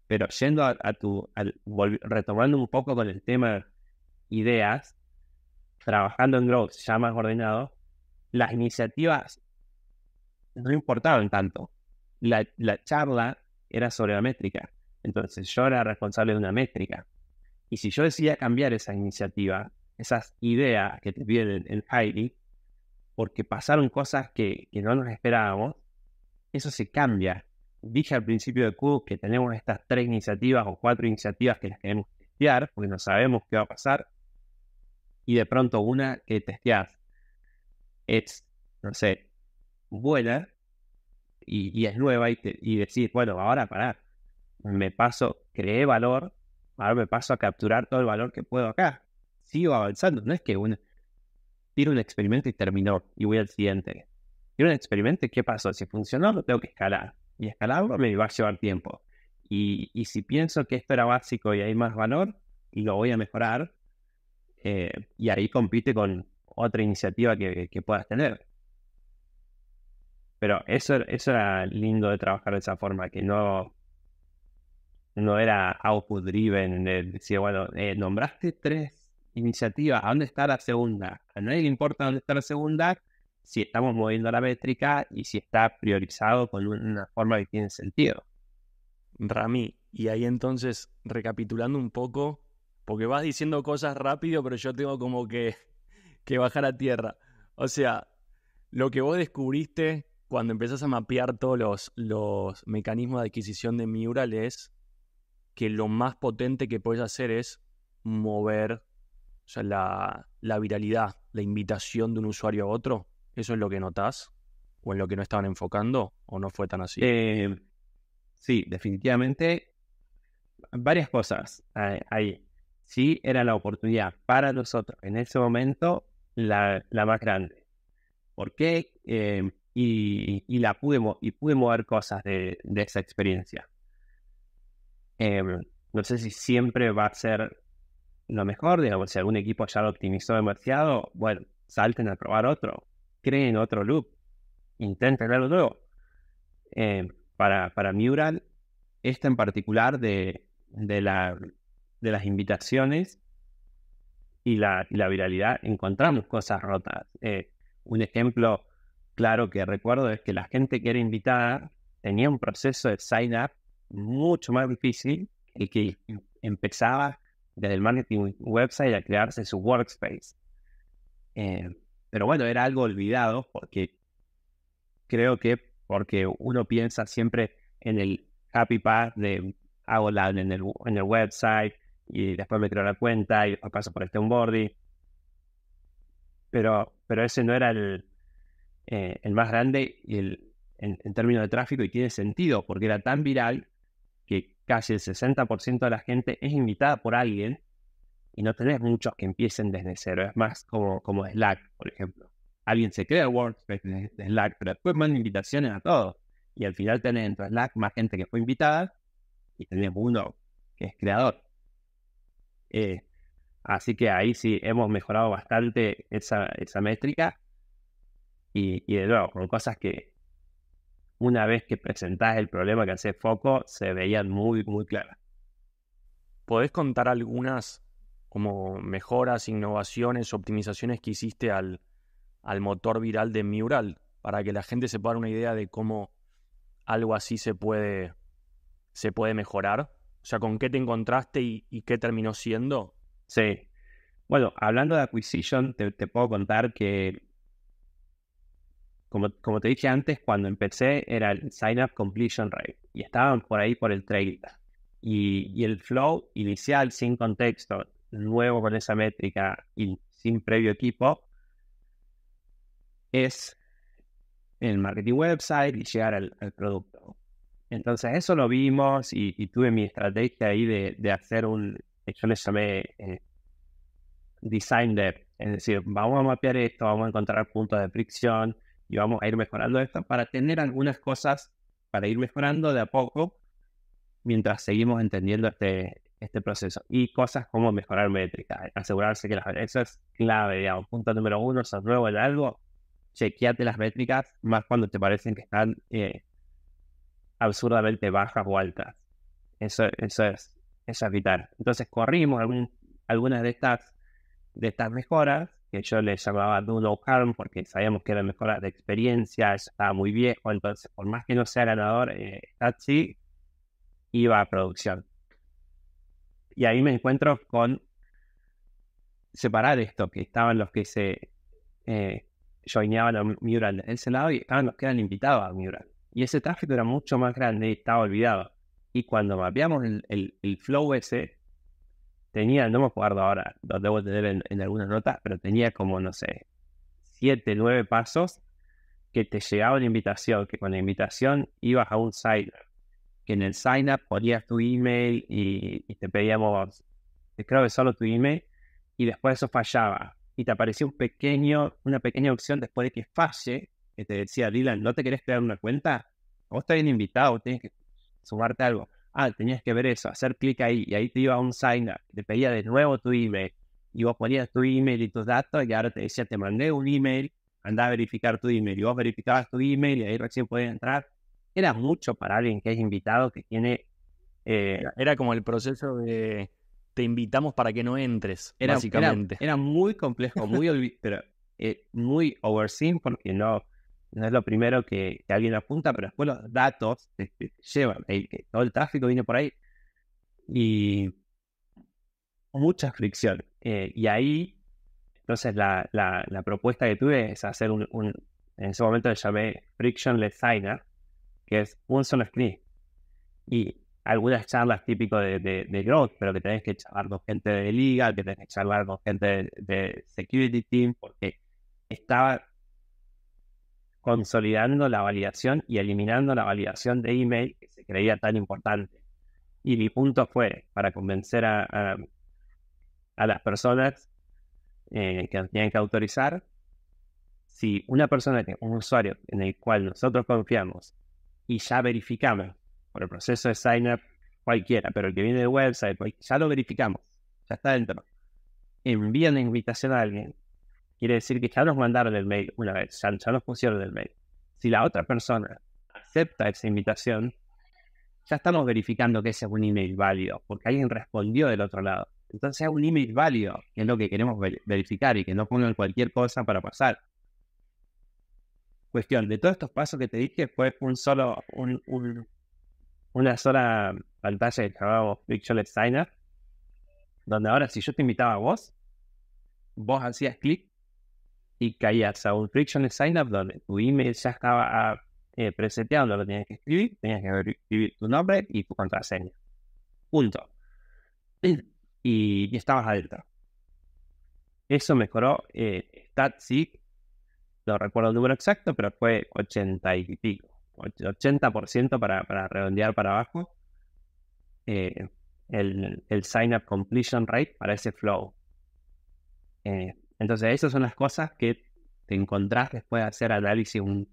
Pero yendo retomando un poco con el tema ideas, trabajando en growth ya más ordenado, las iniciativas no importaban tanto. La charla era sobre la métrica. Entonces yo era responsable de una métrica. Y si yo decidía cambiar esa iniciativa, esas ideas que te piden en hiring, porque pasaron cosas que no nos esperábamos, eso se cambia. Dije al principio de Q que tenemos estas 3 iniciativas o 4 iniciativas que las queremos testear, porque no sabemos qué va a pasar, y de pronto una que testeas es, no sé, buena, y es nueva, y decís, bueno, ahora pará, creé valor, ahora me paso a capturar todo el valor que puedo acá. Sigo avanzando, no es que tiro un experimento y terminó, y voy al siguiente. Tiro un experimento y ¿qué pasó? Si funcionó, lo tengo que escalar. Y escalarlo me va a llevar tiempo. Y si pienso que esto era básico y hay más valor, y lo voy a mejorar, y ahí compite con otra iniciativa que puedas tener. Pero eso era lindo de trabajar de esa forma, que no era output driven, de decir, bueno, nombraste 3 iniciativas, ¿a dónde está la segunda? A nadie le importa dónde está la segunda, si estamos moviendo la métrica y si está priorizado con una forma que tiene sentido. Rami, y ahí entonces, recapitulando un poco, porque vas diciendo cosas rápido, pero yo tengo como que bajar a tierra. O sea, lo que vos descubriste cuando empezás a mapear todos los mecanismos de adquisición de Mural es que lo más potente que puedes hacer es mover, o sea, la viralidad, la invitación de un usuario a otro. ¿Eso es lo que notás? ¿O en lo que no estaban enfocando? ¿O no fue tan así? Sí, definitivamente varias cosas ahí. Sí, era la oportunidad para nosotros en ese momento la más grande. ¿Por qué? Y pude mover cosas de esa experiencia. No sé si siempre va a ser lo mejor, digamos, si algún equipo ya lo optimizó demasiado, bueno, salten a probar otro, creen otro loop, intenten algo nuevo. Para Mural, esta en particular de de las invitaciones y la viralidad, encontramos cosas rotas. Un ejemplo claro que recuerdo es que la gente que era invitada tenía un proceso de sign-up mucho más difícil que el que empezaba desde el marketing website a crearse su workspace. Pero bueno, era algo olvidado porque creo que porque uno piensa siempre en el happy path de hago en el website y después me creo la cuenta y después paso por este onboarding. Pero ese no era el más grande y en términos de tráfico, y tiene sentido porque era tan viral que casi el 60% de la gente es invitada por alguien y no tenés muchos que empiecen desde cero. Es más como Slack, por ejemplo. Alguien se crea el workspace de Slack, pero después manda invitaciones a todos. Y al final tenés dentro de Slack más gente que fue invitada y tenés uno que es creador. Así que ahí sí hemos mejorado bastante esa métrica. Y de nuevo, con cosas que una vez que presentás el problema que hace foco, se veían muy, muy claras. ¿Podés contar algunas como mejoras, innovaciones, optimizaciones que hiciste al motor viral de Mural para que la gente se pueda dar una idea de cómo algo así se puede mejorar? O sea, ¿con qué te encontraste y qué terminó siendo? Sí. Bueno, hablando de acquisition, te puedo contar que como te dije antes, cuando empecé era el sign-up completion rate y estaban por ahí por el 30. Y el flow inicial sin contexto, nuevo con esa métrica y sin previo equipo, es el marketing website y llegar al producto. Entonces eso lo vimos y tuve mi estrategia ahí de hacer yo le llamé design dev, es decir, vamos a mapear esto, vamos a encontrar puntos de fricción y vamos a ir mejorando esto para tener algunas cosas para ir mejorando de a poco mientras seguimos entendiendo este proceso. Y cosas como mejorar métricas, asegurarse que eso es clave, digamos. Punto número 1, sos nuevo en algo, chequeate las métricas, más cuando te parecen que están absurdamente bajas o altas. Eso es vital. Entonces corrimos algunas de estas mejoras, que yo les llamaba do no harm, porque sabíamos que eran mejoras de experiencia, ya estaba muy viejo, entonces por más que no sea ganador, Taxi iba a producción. Y ahí me encuentro con separar esto, que estaban los que se joineaban a Mural de ese lado y estaban los que eran invitados a Mural. Y ese tráfico era mucho más grande y estaba olvidado. Y cuando mapeamos el flow ese, tenía, no me acuerdo ahora, lo debo tener en algunas notas, pero tenía como, no sé, 7, 9 pasos que te llegaba una invitación, que con la invitación ibas a un sign-up, que en el sign-up ponías tu email y te pedíamos, creo que solo tu email, y después eso fallaba. Y te aparecía una pequeña opción después de que falle, que te decía, Dylan, ¿no te querés crear una cuenta? Vos estás bien invitado, tienes que sumarte algo. Tenías que ver eso, hacer clic ahí, y ahí te iba a un sign-up, te pedía de nuevo tu email, y vos ponías tu email y tus datos, y ahora te decía, te mandé un email, andá a verificar tu email, y vos verificabas tu email, y ahí recién podías entrar. Era mucho para alguien que es invitado, que tiene... Era como el proceso de te invitamos para que no entres, básicamente. Era muy complejo, pero muy overseen, porque no es lo primero que alguien apunta, pero después los datos te llevan, todo el tráfico viene por ahí y mucha fricción. Y ahí, entonces la propuesta que tuve es hacer en ese momento le llamé Frictionless Signer, que es un solo screen. Y algunas charlas típicas de growth, pero que tenés que charlar con gente de liga, que tenés que charlar con gente de security team, porque estaba consolidando la validación y eliminando la validación de email que se creía tan importante. Y mi punto fue, para convencer a las personas que nos tienen que autorizar, si una persona, un usuario en el cual nosotros confiamos y ya verificamos por el proceso de sign-up cualquiera, pero el que viene del website, ya lo verificamos, ya está dentro, envían la invitación a alguien, quiere decir que ya nos mandaron el mail una vez, ya nos pusieron el mail. Si la otra persona acepta esa invitación, ya estamos verificando que ese es un email válido, porque alguien respondió del otro lado. Entonces es un email válido, que es lo que queremos verificar, y que no pongan cualquier cosa para pasar. Cuestión, de todos estos pasos que te dije, fue una sola pantalla que llamábamos Frictionless Signup, donde ahora si yo te invitaba a vos hacías clic y caías a un Frictionless Signup donde tu email ya estaba preseteado, donde lo tenías que escribir tu nombre y tu contraseña. Punto. Y estabas adentro. Eso mejoró StatSig, no recuerdo el número exacto, pero fue 80 y pico, 80% para redondear para abajo, el sign-up completion rate para ese flow. Entonces esas son las cosas que te encontrás después de hacer análisis un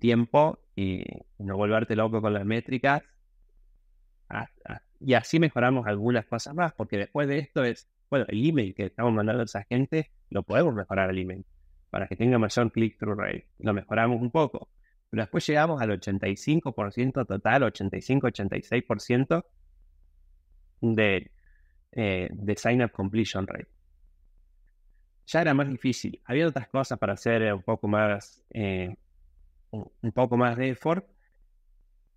tiempo y no volverte loco con las métricas. Y así mejoramos algunas cosas más, porque después de esto el email que estamos mandando a esa gente, lo podemos mejorar el email para que tenga mayor click-through rate. Lo mejoramos un poco, pero después llegamos al 85% total, 85-86% de sign-up completion rate. Ya era más difícil. Había otras cosas para hacer un poco más de effort.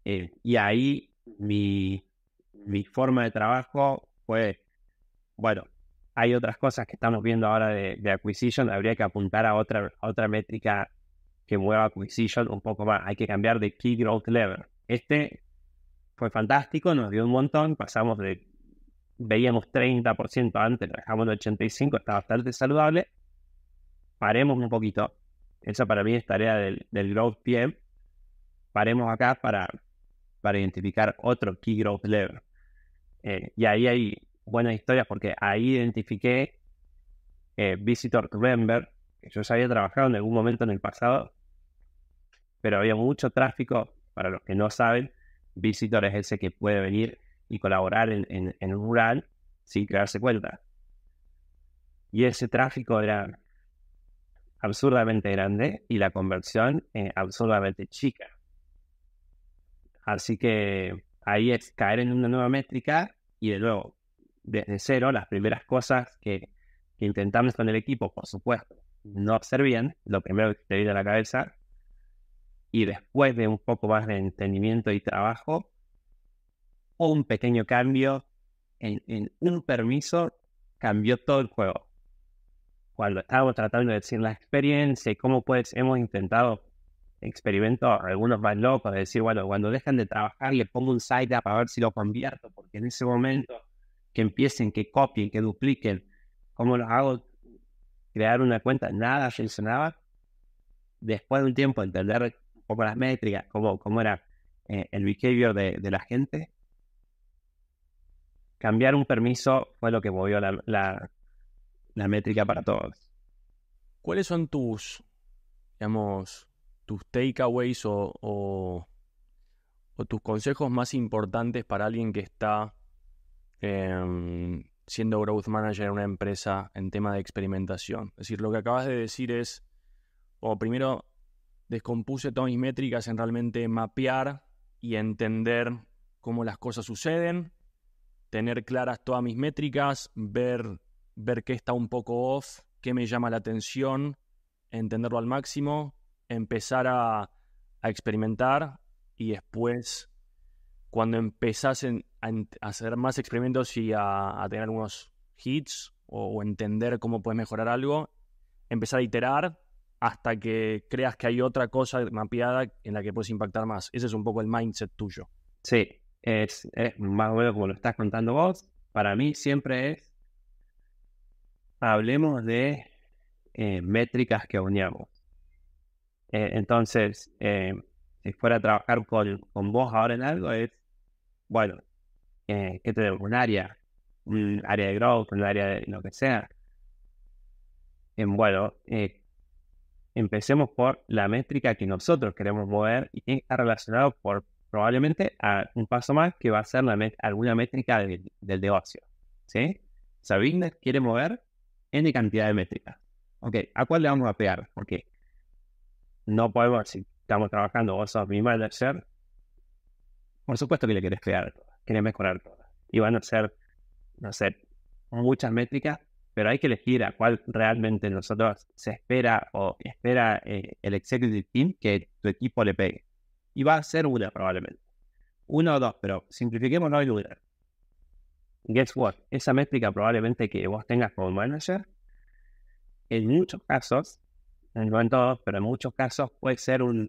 Y ahí mi forma de trabajo fue, hay otras cosas que estamos viendo ahora de acquisition. Habría que apuntar a otra métrica que mueva acquisition un poco más. Hay que cambiar de key growth lever. Este fue fantástico, nos dio un montón. Veíamos 30% antes, lo dejamos en 85%, está bastante saludable. Paremos un poquito. Eso para mí es tarea del Growth PM. Paremos acá para identificar otro Key Growth Lever. Y ahí hay buenas historias, porque ahí identifiqué Visitor to Member, que yo ya había trabajado en algún momento en el pasado, pero había mucho tráfico. Para los que no saben, Visitor es ese que puede venir y colaborar en un mural sin crearse cuenta. Y ese tráfico era absurdamente grande y la conversión absurdamente chica. Así que ahí es caer en una nueva métrica y de nuevo, desde cero, las primeras cosas que intentamos con el equipo, por supuesto, no servían, lo primero que te viene a la cabeza, y después de un poco más de entendimiento y trabajo, un pequeño cambio en un permiso cambió todo el juego. Cuando estábamos tratando de decir la experiencia y cómo hemos intentado experimentos, algunos más locos, de decir, cuando dejan de trabajar le pongo un site up a ver si lo convierto, porque en ese momento que empiecen, que copien, que dupliquen, ¿cómo los hago crear una cuenta? Nada funcionaba. Después de un tiempo entender un poco las métricas, cómo era el behavior de la gente, cambiar un permiso fue lo que movió la métrica para todos. ¿Cuáles son tus takeaways o tus consejos más importantes para alguien que está siendo growth manager en una empresa en tema de experimentación? Es decir, lo que acabas de decir es, primero descompuse todas mis métricas en realmente mapear y entender cómo las cosas suceden, tener claras todas mis métricas, ver qué está un poco off, qué me llama la atención, entenderlo al máximo, empezar a experimentar, y después, cuando empezás a hacer más experimentos y a tener algunos hits o entender cómo puedes mejorar algo, empezar a iterar hasta que creas que hay otra cosa mapeada en la que puedes impactar más. Ese es un poco el mindset tuyo. Sí, es más o menos como lo estás contando vos. Para mí siempre hablemos de métricas que unamos. Entonces, si fuera a trabajar con vos ahora en algo, ¿qué tenemos? Un área de growth, un área de lo que sea. Empecemos por la métrica que nosotros queremos mover y tiene que estar relacionado probablemente a un paso más, que va a ser alguna métrica del negocio, ¿sí? O sea, business quiere mover N cantidad de métricas. Ok, ¿a cuál le vamos a pegar? Porque no podemos, si estamos trabajando, vos sos mi manager, por supuesto que le querés pegar, querés mejorar todo. Y van a ser, no sé, muchas métricas, pero hay que elegir a cuál realmente nosotros se espera o espera el executive team que tu equipo le pegue. Y va a ser una probablemente. Una o dos, pero simplifiquémoslo en una. Guess what? Esa métrica probablemente que vos tengas como manager, en muchos casos, no en todos, pero en muchos casos puede ser una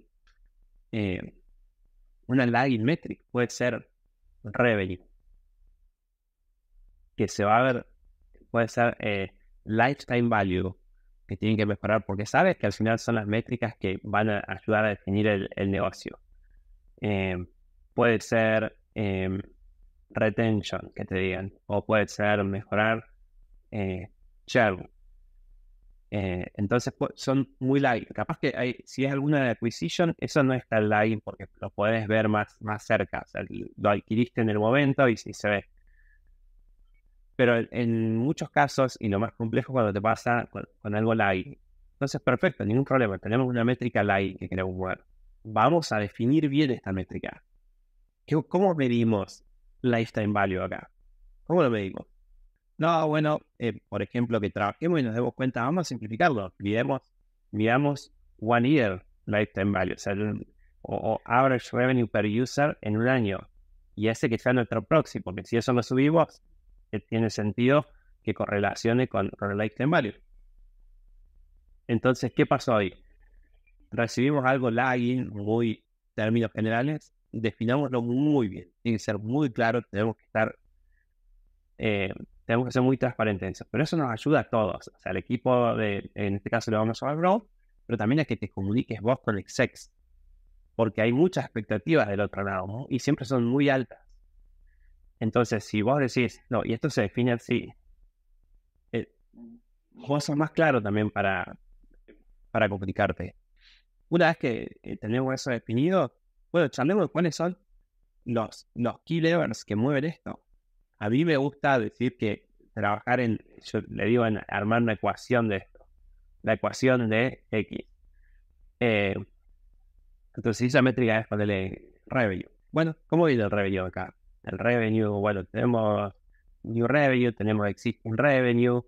lagging metric, puede ser revenue, que se va a ver, puede ser lifetime value, que tienen que mejorar, porque sabes que al final son las métricas que van a ayudar a definir el negocio. Puede ser retention, que te digan, o puede ser mejorar churn. Entonces son muy lagging. Capaz que si es alguna de acquisition, eso no es tan lagging porque lo puedes ver más cerca. O sea, lo adquiriste en el momento y se ve. Pero en muchos casos, y lo más complejo cuando te pasa con algo lagging. Entonces, perfecto, ningún problema. Tenemos una métrica lagging que queremos ver. Vamos a definir bien esta métrica. ¿Cómo medimos lifetime value acá? ¿Cómo lo medimos? No, bueno, por ejemplo, que trabajemos y nos demos cuenta, vamos a simplificarlo. Miramos 1 year lifetime value, o sea, o average revenue per user en un año. Y ese que sea nuestro proxy, porque si eso lo subimos, tiene sentido que correlacione con el lifetime value. Entonces, ¿qué pasó ahí? Recibimos algo lagging, muy términos generales, definámoslo muy bien. Tiene que ser muy claro, tenemos que ser muy transparentes en eso. Pero eso nos ayuda a todos. O sea, el equipo en este caso le vamos a llamar Growth, pero también a que te comuniques vos con execs. Porque hay muchas expectativas del otro lado, ¿no? Y siempre son muy altas. Entonces, si vos decís, no, y esto se define así, vos sos más claro también para comunicarte. Una vez que tenemos eso definido, bueno, charlemos de cuáles son los key levers que mueven esto. A mí me gusta decir que trabajar yo le digo en armar una ecuación de esto, la ecuación de X. Entonces esa métrica es ponerle revenue. Bueno, ¿cómo viene el revenue acá? El revenue, bueno, tenemos new revenue, tenemos existing revenue,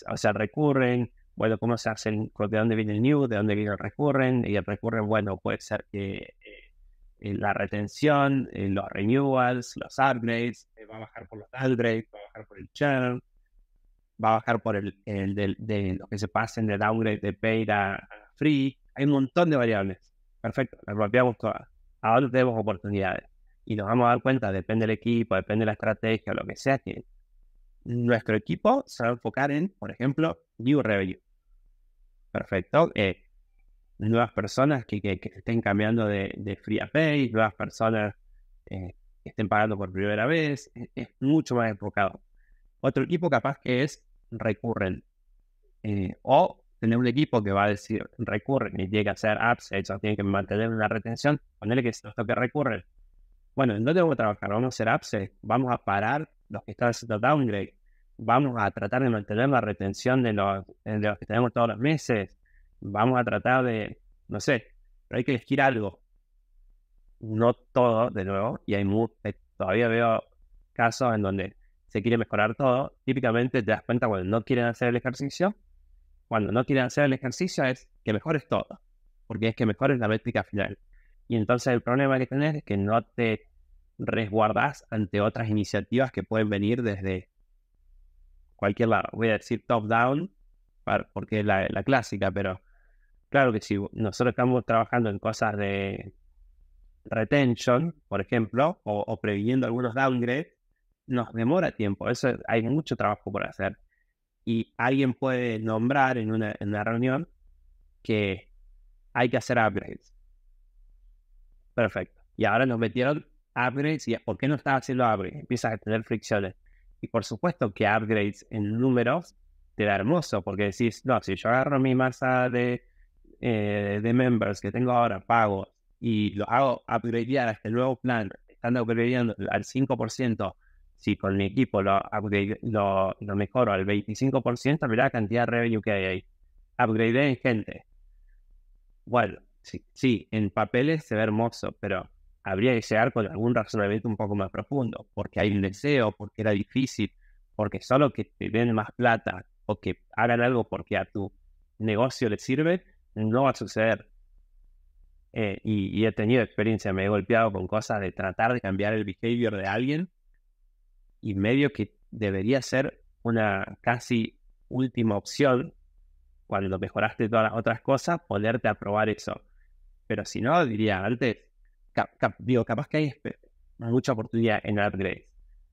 o sea, recurren. Bueno, ¿cómo se hacen? ¿De dónde viene el new? ¿De dónde viene el recurren? Y el recurren, bueno, puede ser que la retención, los renewals, los upgrades, va a bajar por los upgrades, va a bajar por el churn, va a bajar por de lo que se pasen de downgrade de paid a free. Hay un montón de variables. Perfecto, las mapeamos todas. Ahora tenemos oportunidades. Y nos vamos a dar cuenta, depende del equipo, depende de la estrategia, lo que sea, que nuestro equipo se va a enfocar en, por ejemplo, new revenue. Perfecto. Nuevas personas que estén cambiando de free a pay, nuevas personas que estén pagando por primera vez, es mucho más enfocado. Otro equipo capaz que es recurren, o tener un equipo que va a decir recurren y tiene que hacer upsells o tiene que mantener una retención, ponerle que se nos toque recurren. Bueno, no tenemos que trabajar, vamos a hacer upsells, vamos a parar los que están haciendo downgrade, vamos a tratar de mantener la retención de los que tenemos todos los meses. Vamos a tratar de, no sé, pero hay que elegir algo. No todo, de nuevo, y todavía veo casos en donde se quiere mejorar todo. Típicamente te das cuenta cuando no quieren hacer el ejercicio. Cuando no quieren hacer el ejercicio es que mejores todo, porque es que mejores la métrica final. Y entonces el problema que tenés es que no te resguardás ante otras iniciativas que pueden venir desde cualquier lado. Voy a decir top-down, porque es la clásica, pero claro que si nosotros estamos trabajando en cosas de retention, por ejemplo, o previniendo algunos downgrades, nos demora tiempo. Eso hay mucho trabajo por hacer. Y alguien puede nombrar en una reunión que hay que hacer upgrades. Perfecto. Y ahora nos metieron upgrades y ¿por qué no estás haciendo upgrades? Empiezas a tener fricciones. Y por supuesto que upgrades en números te da hermoso, porque decís, no, si yo agarro mi masa de members que tengo ahora, pago, y lo hago upgradear a este nuevo plan, estando upgradeando al 5%, si con mi equipo lo mejoro al 25%, mirá la cantidad de revenue que hay ahí. Upgrade en gente. Bueno, sí, en papeles se ve hermoso, pero habría que llegar con algún razonamiento un poco más profundo, porque hay un deseo, porque era difícil, porque solo que te den más plata o que hagan algo porque a tu negocio le sirve, no va a suceder. Y he tenido experiencia, me he golpeado con cosas de tratar de cambiar el behavior de alguien y medio que debería ser una casi última opción cuando mejoraste todas las otras cosas, ponerte a probar eso. Pero si no, diría antes, capaz que hay mucha oportunidad en upgrades.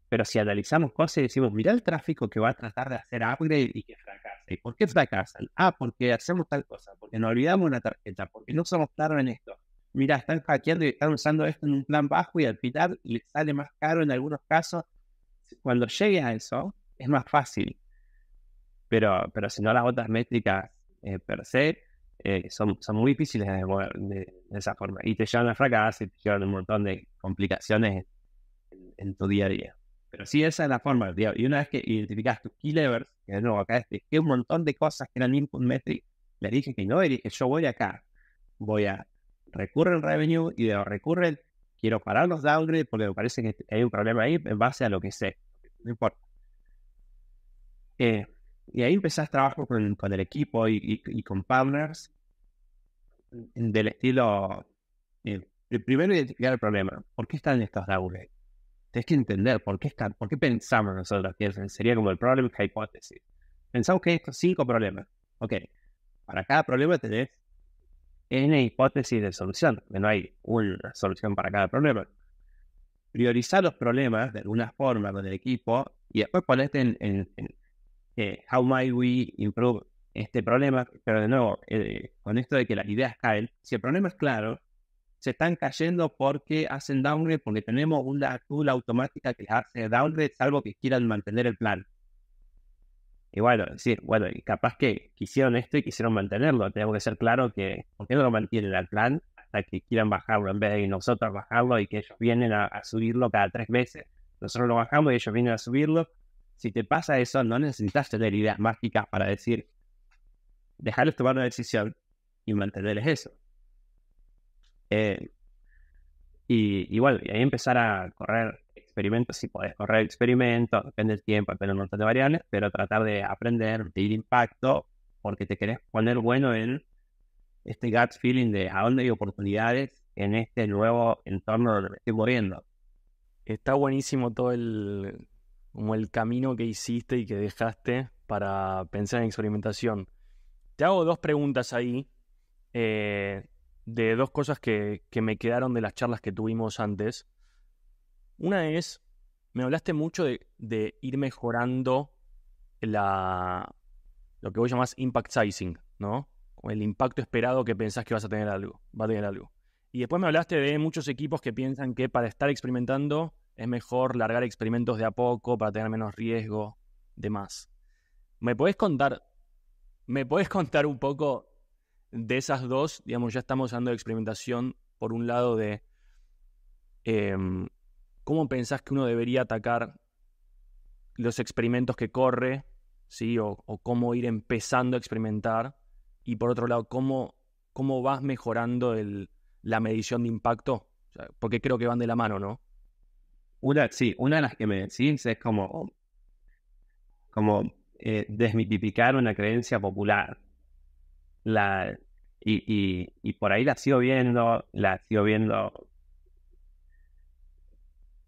Pero si analizamos cosas y decimos, mira el tráfico que va a tratar de hacer upgrade y que fracasa. ¿Y por qué fracasan? Porque hacemos tal cosa, porque nos olvidamos una tarjeta, porque no somos claros en esto. Mira, están hackeando y están usando esto en un plan bajo y al final les sale más caro en algunos casos. Cuando llegue a eso, es más fácil. Pero si no, las otras métricas per se son muy difíciles de mover de esa forma. Y te llevan a fracaso y te llevan un montón de complicaciones en tu día a día. Pero sí, esa es la forma, tío. Y una vez que identificas tus key levers, que de nuevo acá dejé un montón de cosas que eran input metric, le dije que no, y dije, yo voy acá, voy a recurrent revenue y de recurrent quiero parar los downgrades porque me parece que hay un problema ahí en base a lo que sé. No importa. Y ahí empezás trabajo con el equipo y con partners del estilo, primero identificar el problema. ¿Por qué están estos downgrades? Tienes que entender por qué pensamos nosotros que sería como el problem hypothesis. Pensamos que hay estos 5 problemas. Ok, para cada problema tenés N hipótesis de solución, que no hay una solución para cada problema. Priorizar los problemas de alguna forma con el equipo y después ponerte en how might we improve este problema. Pero de nuevo, con esto de que las ideas caen, si el problema es claro, se están cayendo porque hacen downgrade, porque tenemos una tool automática que les hace downgrade, salvo que quieran mantener el plan. Y bueno, decir, y capaz que quisieron esto y quisieron mantenerlo. Tenemos que ser claro que, ¿por qué no lo mantienen al plan hasta que quieran bajarlo en vez de nosotros bajarlo y que ellos vienen a subirlo cada 3 meses? Nosotros lo bajamos y ellos vienen a subirlo. Si te pasa eso, no necesitas tener ideas mágicas para decir, dejarles tomar una decisión y mantenerles eso. Y ahí empezar a correr experimentos, si podés correr experimentos, depende del tiempo, depende del montón de variables, pero tratar de aprender, medir impacto, porque te querés poner bueno en este gut feeling de a dónde hay oportunidades en este nuevo entorno donde me estoy moviendo. Está buenísimo todo el camino que hiciste y que dejaste para pensar en experimentación. Te hago 2 preguntas ahí, de 2 cosas que me quedaron de las charlas que tuvimos antes. Una es, me hablaste mucho de ir mejorando lo que vos llamás impact sizing, ¿no? El impacto esperado que pensás que va a tener algo. Y después me hablaste de muchos equipos que piensan que para estar experimentando es mejor largar experimentos de a poco para tener menos riesgo, demás. ¿Me podés contar un poco de esas 2? Digamos, ya estamos hablando de experimentación, por un lado de cómo pensás que uno debería atacar los experimentos que corre, ¿sí? O cómo ir empezando a experimentar, y por otro lado, cómo vas mejorando la medición de impacto, o sea, porque creo que van de la mano, ¿no? Una de las que me decís es como desmitificar una creencia popular. Y por ahí la sigo viendo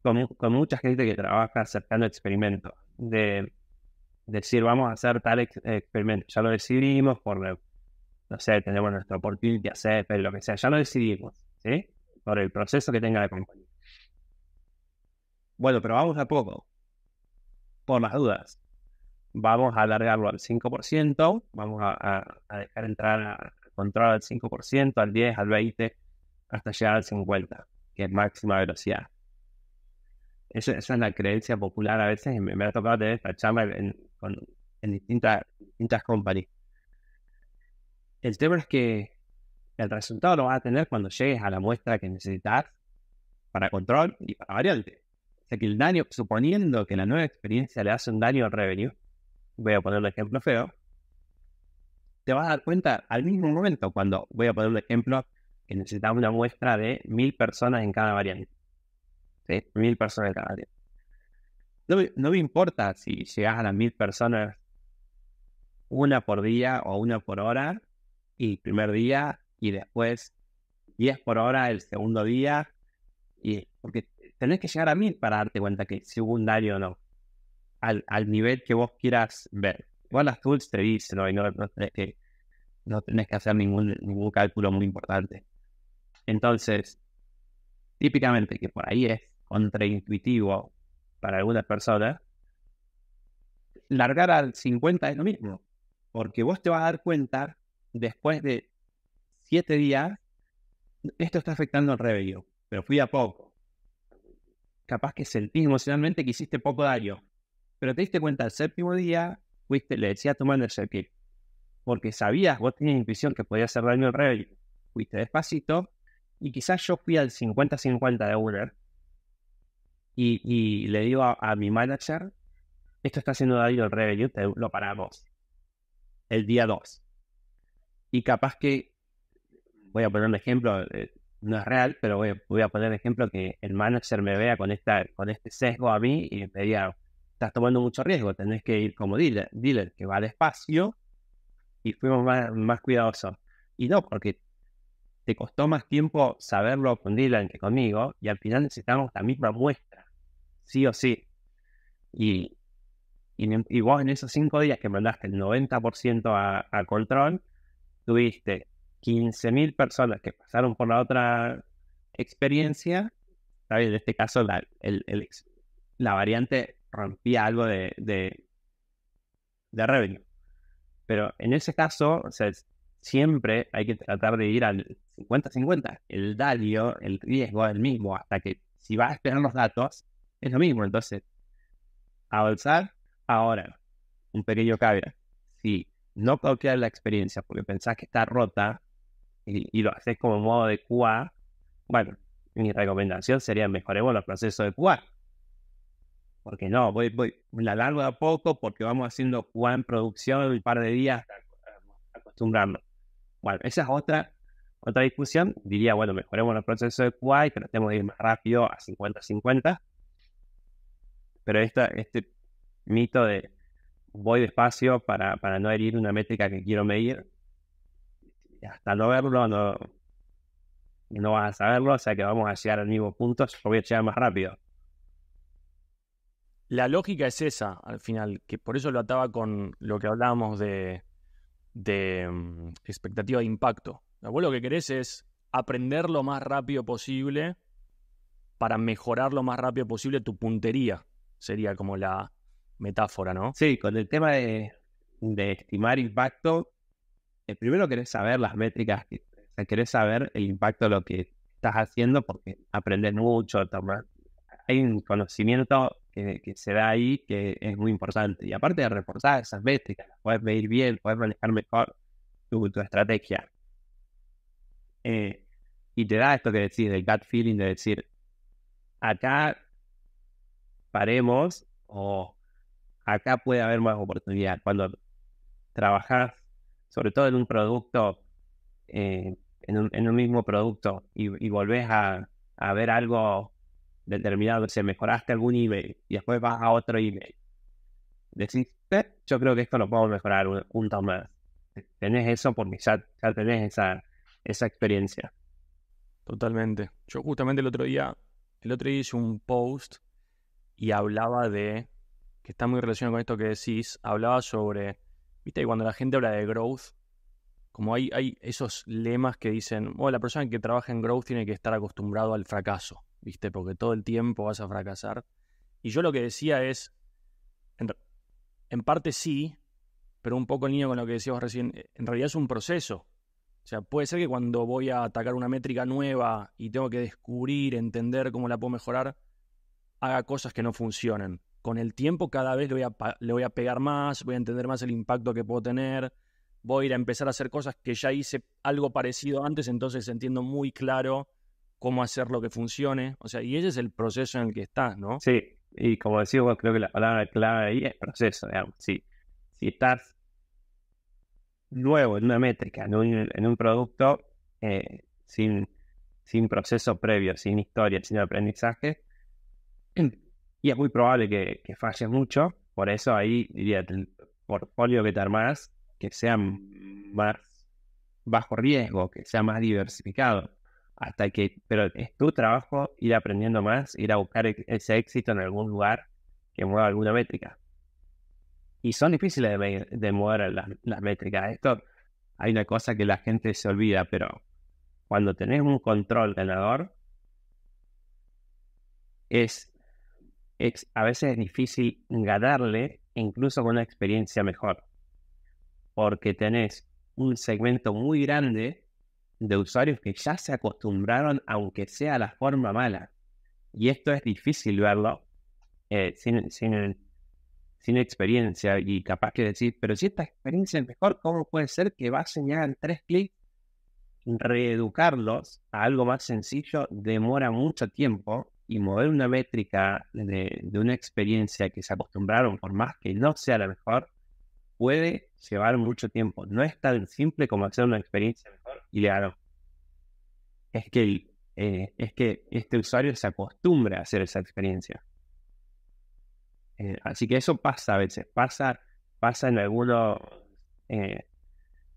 con mucha gente que trabaja acercando experimentos, de decir, vamos a hacer tal experimento, ya lo decidimos no sé, tenemos nuestro opportunity assessment, lo que sea, ya lo decidimos, ¿sí? Por el proceso que tenga la compañía. Bueno, pero vamos a poco, por las dudas. Vamos a alargarlo al 5%, vamos a dejar entrar a control al 5%, al 10%, al 20%, hasta llegar al 50%, que es máxima velocidad. Esa es la creencia popular a veces, y me ha tocado tener esta charla en distintas compañías. El tema es que el resultado lo vas a tener cuando llegues a la muestra que necesitas para control y para variante. O sea que el daño, suponiendo que la nueva experiencia le hace un daño al revenue, voy a poner un ejemplo feo, te vas a dar cuenta al mismo momento cuando, voy a poner un ejemplo, que necesitamos una muestra de 1000 personas en cada variante. ¿Sí? 1000 personas en cada variante. No me importa si llegas a las 1000 personas una por día o una por hora, y primer día, y después 10 por hora el segundo día, porque tenés que llegar a 1000 para darte cuenta que si hubo un daño o no, al nivel que vos quieras ver. Igual las tools te dicen, ¿no? Y no tenés que hacer ningún cálculo muy importante. Entonces, típicamente, que por ahí es contraintuitivo para algunas personas, largar al 50 es lo mismo, porque vos te vas a dar cuenta después de 7 días, esto está afectando el revenue, pero fui a poco. Capaz que sentís emocionalmente que hiciste poco daño, pero te diste cuenta el séptimo día, le decía a tu manager que, porque sabías, vos tenías intuición que podía hacer daño al revenue, fuiste despacito, y quizás yo fui al 50-50 de Uber, y le digo a mi manager, esto está haciendo daño al revenue, lo paramos el día 2. Y capaz que, voy a poner un ejemplo, no es real, pero voy a poner el ejemplo que el manager me vea con este sesgo a mí y me diga, estás tomando mucho riesgo, tenés que ir como dealer que va despacio, y fuimos más cuidadosos. Y no, porque te costó más tiempo saberlo con Dylan que conmigo, y al final necesitamos la misma muestra, sí o sí. Y vos en esos 5 días que mandaste el 90% a control, tuviste 15.000 personas que pasaron por la otra experiencia. ¿Sabes? En este caso, la variante rompía algo de revenue. Pero en ese caso, o sea, siempre hay que tratar de ir al 50-50. El daño, el riesgo es el mismo, hasta que si vas a esperar los datos, es lo mismo. Entonces, avanzar. Ahora, un pequeño caveat. Si no bloqueas la experiencia porque pensás que está rota y lo haces como modo de QA, bueno, mi recomendación sería mejoremos los procesos de QA. Porque no, voy la largo de a poco porque vamos haciendo QA en producción un par de días hasta acostumbrarnos. Bueno, esa es otra discusión. Diría, bueno, mejoremos los procesos de QA y tratemos de ir más rápido a 50-50. Pero este mito de voy despacio para no herir una métrica que quiero medir, hasta no verlo, no vas a saberlo, o sea que vamos a llegar al mismo punto, yo voy a llegar más rápido. La lógica es esa, al final, que por eso lo ataba con lo que hablábamos de expectativa de impacto. Vos lo que querés es aprender lo más rápido posible para mejorar lo más rápido posible tu puntería, sería como la metáfora, ¿no? Sí, con el tema de estimar impacto, primero querés saber las métricas, o sea, querés saber el impacto de lo que estás haciendo porque aprendes mucho, hay un conocimiento que se da ahí que es muy importante. Y aparte de reportar esas métricas, las puedes medir bien, puedes manejar mejor tu estrategia. Y te da esto que decís, del gut feeling, de decir, acá paremos o acá puede haber más oportunidad. Cuando trabajas, sobre todo en un producto, en un mismo producto, y volvés a ver algo determinado, si mejoraste algún email y después vas a otro email, decís, yo creo que esto lo podemos mejorar un punto más. Tenés eso porque ya tenés esa experiencia. Totalmente. Yo justamente el otro día hice un post y hablaba que está muy relacionado con esto que decís, hablaba sobre, viste, cuando la gente habla de growth, como hay esos lemas que dicen, la persona que trabaja en growth tiene que estar acostumbrado al fracaso, viste, porque todo el tiempo vas a fracasar. Y yo lo que decía es, en parte sí, pero un poco en línea con lo que decías recién, en realidad es un proceso. O sea, puede ser que cuando voy a atacar una métrica nueva y tengo que descubrir, entender cómo la puedo mejorar, haga cosas que no funcionen. Con el tiempo cada vez le voy a pegar más, voy a entender más el impacto que puedo tener, voy a ir a empezar a hacer cosas que ya hice algo parecido antes, entonces entiendo muy claro cómo hacer lo que funcione. O sea, y ese es el proceso en el que estás, ¿no? Sí, y como decís vos, creo que la palabra clave ahí es proceso, digamos. Si estás nuevo en una métrica, en un producto, sin proceso previo, sin historia, sin aprendizaje. Y es muy probable que falles mucho. Por eso ahí diría, el portfolio que te armás, que sea más bajo riesgo, que sea más diversificado. Pero es tu trabajo ir aprendiendo más, ir a buscar ese éxito en algún lugar que mueva alguna métrica. Y son difíciles de mover las métricas. Esto hay una cosa que la gente se olvida, pero cuando tenés un control ganador, a veces es difícil ganarle, incluso con una experiencia mejor, porque tenés un segmento muy grande de usuarios que ya se acostumbraron, aunque sea a la forma mala. Y esto es difícil verlo sin experiencia, y capaz que decir, pero si esta experiencia es mejor, ¿cómo puede ser que va a enseñar en 3 clics? Reeducarlos a algo más sencillo demora mucho tiempo, y mover una métrica de una experiencia que se acostumbraron, por más que no sea la mejor, puede llevar mucho tiempo. No es tan simple como hacer una experiencia mejor y le ganó. Es que este usuario se acostumbra a hacer esa experiencia. Así que eso pasa a veces. Pasa en algunos,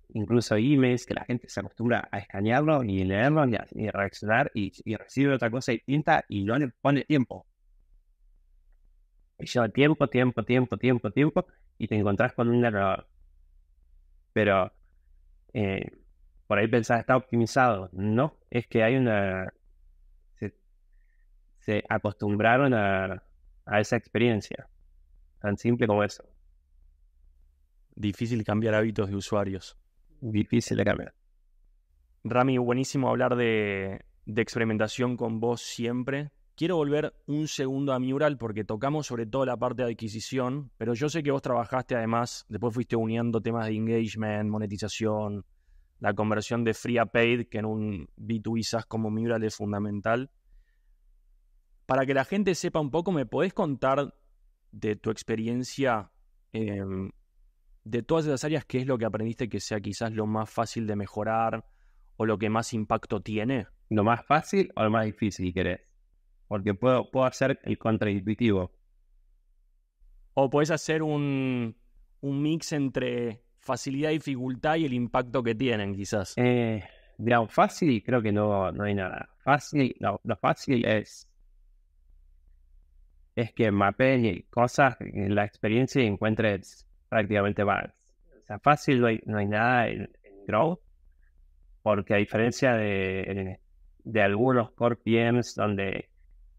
incluso emails, que la gente se acostumbra a escanearlo y leerlo y reaccionar y recibe otra cosa distinta y no le pone tiempo. Y lleva tiempo y te encontrás con un error. Pero por ahí pensás, está optimizado. No, es que se acostumbraron a esa experiencia. Tan simple como eso. Difícil cambiar hábitos de usuarios. Difícil de cambiar. Rami, buenísimo hablar de experimentación con vos siempre. Quiero volver un segundo a Mural porque tocamos sobre todo la parte de adquisición, pero yo sé que vos trabajaste además, después fuiste uniendo temas de engagement, monetización, la conversión de free a paid, que en un B2B SaaS como Mural es fundamental. Para que la gente sepa un poco, ¿me podés contar de tu experiencia de todas esas áreas? ¿Qué es lo que aprendiste que sea quizás lo más fácil de mejorar o lo que más impacto tiene? ¿Lo más fácil o lo más difícil, si querés? Porque puedo hacer el contraintuitivo. O podés hacer un mix entre facilidad y dificultad y el impacto que tienen, quizás. Digamos, fácil, creo que no hay nada. Fácil, lo fácil es que mapees cosas en la experiencia y encuentres prácticamente bugs. O sea, fácil no hay nada en Growth, porque a diferencia de algunos core PMs donde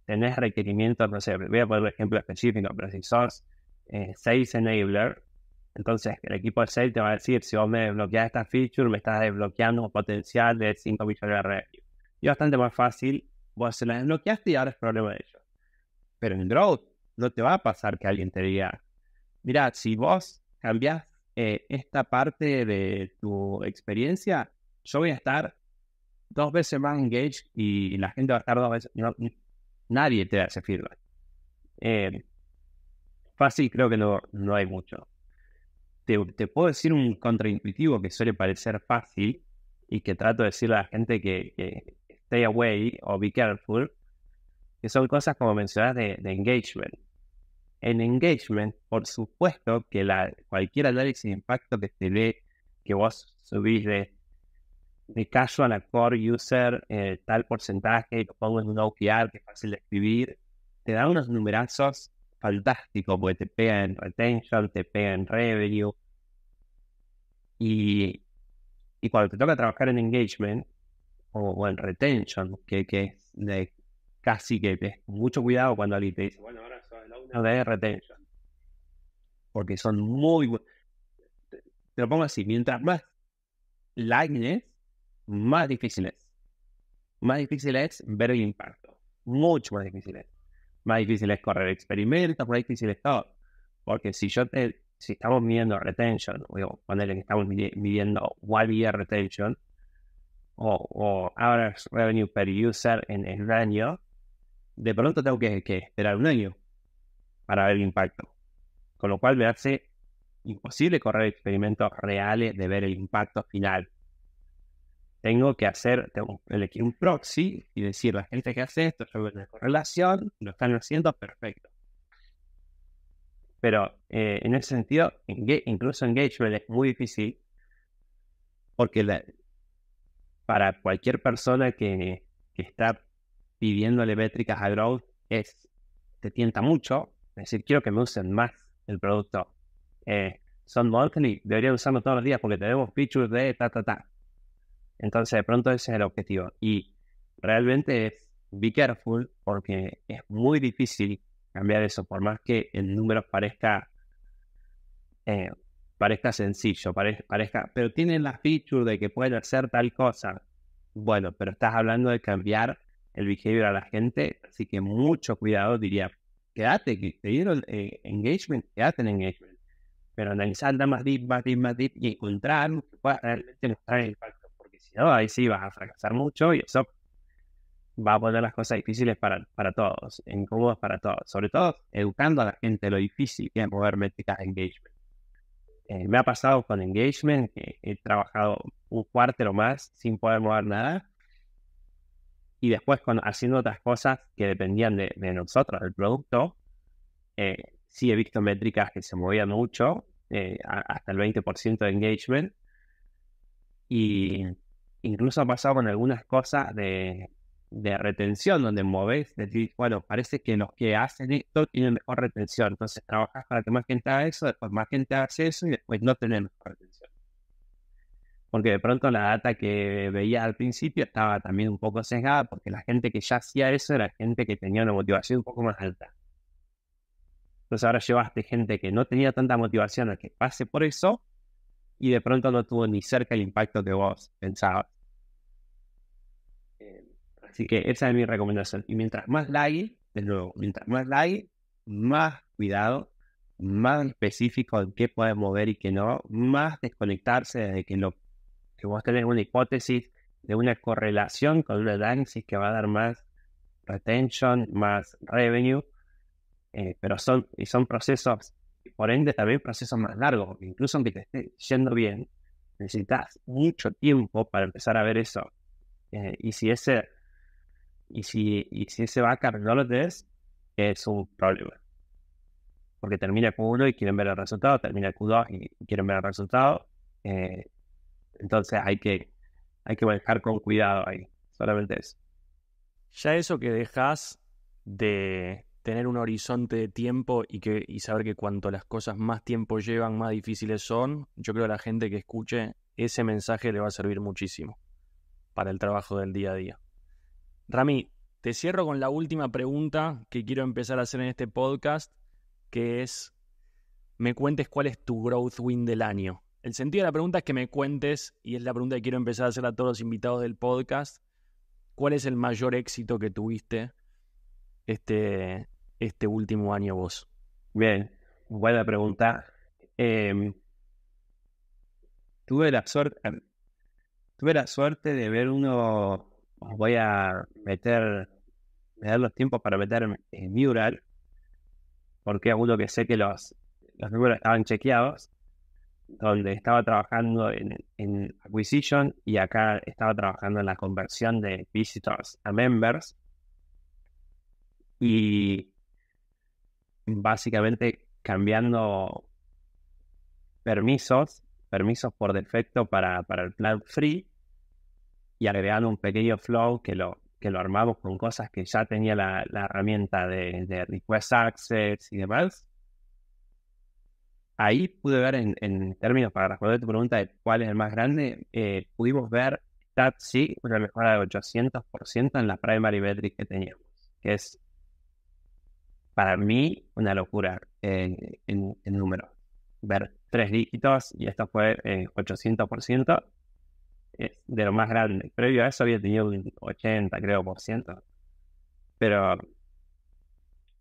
tenés requerimientos, no sé, voy a poner un ejemplo específico, pero si sos Sales Enabler, entonces el equipo de Sales te va a decir, si vos me desbloqueas esta feature, me estás desbloqueando un potencial de 5 millones de revenue. Y es bastante más fácil, vos se la desbloqueaste y ahora es problema de ellos. Pero en Growth no te va a pasar que alguien te diga, mira, si vos cambiás esta parte de tu experiencia, yo voy a estar 2 veces más engaged y la gente va a estar 2 veces... Nadie te da ese feedback. Fácil creo que no hay mucho. Te puedo decir un contraintuitivo que suele parecer fácil y que trato de decirle a la gente que stay away o be careful, que son cosas como mencionas de engagement. En engagement, por supuesto que cualquier análisis de impacto que te dé, que vos subís de casual a core user, tal porcentaje, lo pongo en un OKR que es fácil de escribir, te da unos numerazos fantásticos porque te pega en retention, te pega en revenue. Y cuando te toca trabajar en engagement o en retention, que es de casi que es mucho cuidado cuando alguien te dice, bueno, ahora son el owner de retention, porque son te lo pongo así, mientras más likeness, más difícil es. Más difícil es ver el impacto. Mucho más difícil es. Más difícil es correr experimentos, más difícil es todo. Porque si estamos midiendo retention, o ponerle que estamos midiendo one year retention, o average revenue per user en el año, de pronto tengo que esperar un año para ver el impacto. Con lo cual me hace imposible correr experimentos reales de ver el impacto final. tengo que elegir un proxy y decir, la gente que hace esto, yo veo una correlación, lo están haciendo perfecto. Pero en ese sentido, incluso engagement es muy difícil porque para cualquier persona que está pidiéndole métricas a Growth, te tienta mucho. Es decir, quiero que me usen más el producto. Son monthly, deberían usarlo todos los días porque tenemos features de ta. Entonces, de pronto ese es el objetivo. Y realmente es be careful porque es muy difícil cambiar eso, por más que el número parezca sencillo, pero tienen la feature de que pueden hacer tal cosa. Bueno, pero estás hablando de cambiar el behavior a la gente, así que mucho cuidado, diría, quédate, que te dieron engagement, quédate en engagement, pero analizar más deep y encontrar algo que pueda realmente mostrar el impacto, porque si no, ahí sí vas a fracasar mucho y eso va a poner las cosas difíciles para todos, incómodas para todos, sobre todo educando a la gente lo difícil que es mover métricas de engagement. Me ha pasado con engagement que he trabajado un cuarto o más sin poder mover nada y después haciendo otras cosas que dependían de nosotros, del producto, sí he visto métricas que se movían mucho, hasta el 20% de engagement, y incluso ha pasado con algunas cosas de retención donde moves, decir, bueno, parece que los que hacen esto tienen mejor retención, entonces trabajas para que más gente haga eso, después más gente hace eso y después no tenemos mejor retención. Porque de pronto la data que veía al principio estaba también un poco sesgada porque la gente que ya hacía eso era gente que tenía una motivación un poco más alta. Entonces ahora llevaste gente que no tenía tanta motivación a que pase por eso y de pronto no tuvo ni cerca el impacto que vos pensabas. Así que esa es mi recomendación. Y mientras más lag, de nuevo, más cuidado, más específico en qué puedes mover y qué no, más desconectarse de que vos tenés una hipótesis de una correlación con un análisis que va a dar más retention, más revenue, pero son procesos, por ende también procesos más largos, porque incluso aunque te esté yendo bien, necesitas mucho tiempo para empezar a ver eso. Y si ese backup no lo tenés, es un problema. Porque termina Q1 y quieren ver el resultado, termina Q2 y quieren ver el resultado. Entonces hay que manejar con cuidado ahí, solamente eso. Ya eso que dejas de tener un horizonte de tiempo y saber que cuanto las cosas más tiempo llevan, más difíciles son, yo creo que a la gente que escuche ese mensaje le va a servir muchísimo para el trabajo del día a día. Rami, te cierro con la última pregunta que quiero empezar a hacer en este podcast, que es, me cuentes cuál es tu growth win del año. El sentido de la pregunta es que me cuentes, y es la pregunta que quiero empezar a hacer a todos los invitados del podcast, ¿cuál es el mayor éxito que tuviste este último año vos? Bien, buena pregunta. Tuve la suerte de ver voy a me dar los tiempos para meter en Mural, porque es uno que sé que los números estaban chequeados, donde estaba trabajando en acquisition y acá estaba trabajando en la conversión de visitors a members y básicamente cambiando permisos por defecto para el plan free y agregando un pequeño flow que lo armamos con cosas que ya tenía la herramienta de request access y demás. Ahí pude ver en términos, para responder tu pregunta de cuál es el más grande, pudimos ver sí, una mejora de 800% en la primary metric que teníamos, que es para mí una locura en números. Ver 3 dígitos y esto fue 800%, es de lo más grande. Previo a eso había tenido un 80, creo, por ciento. Pero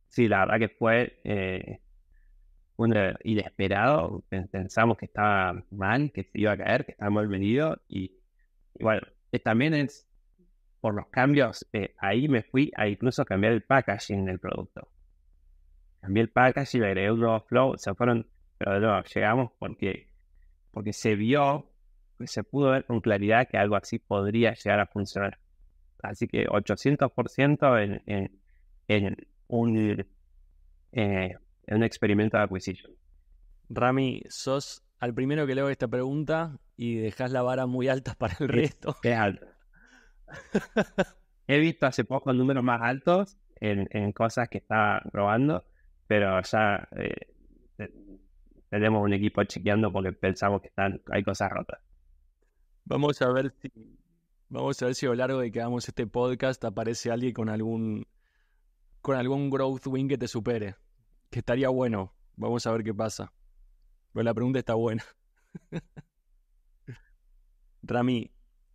sí, la verdad que fue inesperado. Pensamos que estaba mal, que se iba a caer, que estaba mal vendido. Y bueno, también es por los cambios. Ahí me fui a incluso cambiar el packaging del producto. Cambié el packaging, le agregué un nuevo flow. Se fueron, pero de nuevo, llegamos porque se vio se pudo ver con claridad que algo así podría llegar a funcionar. Así que 800% en un experimento de acquisition. Rami, sos al primero que le hago esta pregunta y dejás la vara muy alta para el resto. Es alto. He visto hace poco números más altos en cosas que estaba probando, pero ya tenemos un equipo chequeando porque pensamos que hay cosas rotas. Vamos a ver si a lo largo de que hagamos este podcast aparece alguien con algún growth wing que te supere. Que estaría bueno. Vamos a ver qué pasa. Pero la pregunta está buena. Rami,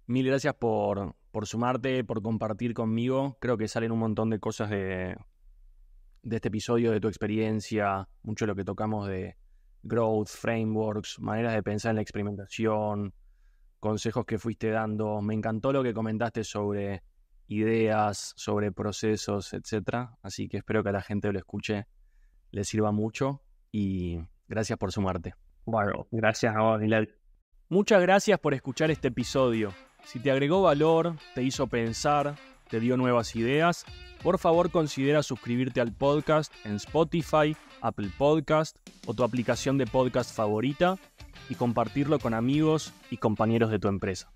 mil gracias por sumarte, por compartir conmigo. Creo que salen un montón de cosas de este episodio, de tu experiencia, mucho de lo que tocamos de growth, frameworks, maneras de pensar en la experimentación, consejos que fuiste dando. Me encantó lo que comentaste sobre ideas, sobre procesos, etc. Así que espero que a la gente que lo escuche le sirva mucho y gracias por sumarte. Bueno, gracias a vos, Dylan. Muchas gracias por escuchar este episodio. Si te agregó valor, te hizo pensar, te dio nuevas ideas, por favor considera suscribirte al podcast en Spotify, Apple Podcast o tu aplicación de podcast favorita y compartirlo con amigos y compañeros de tu empresa.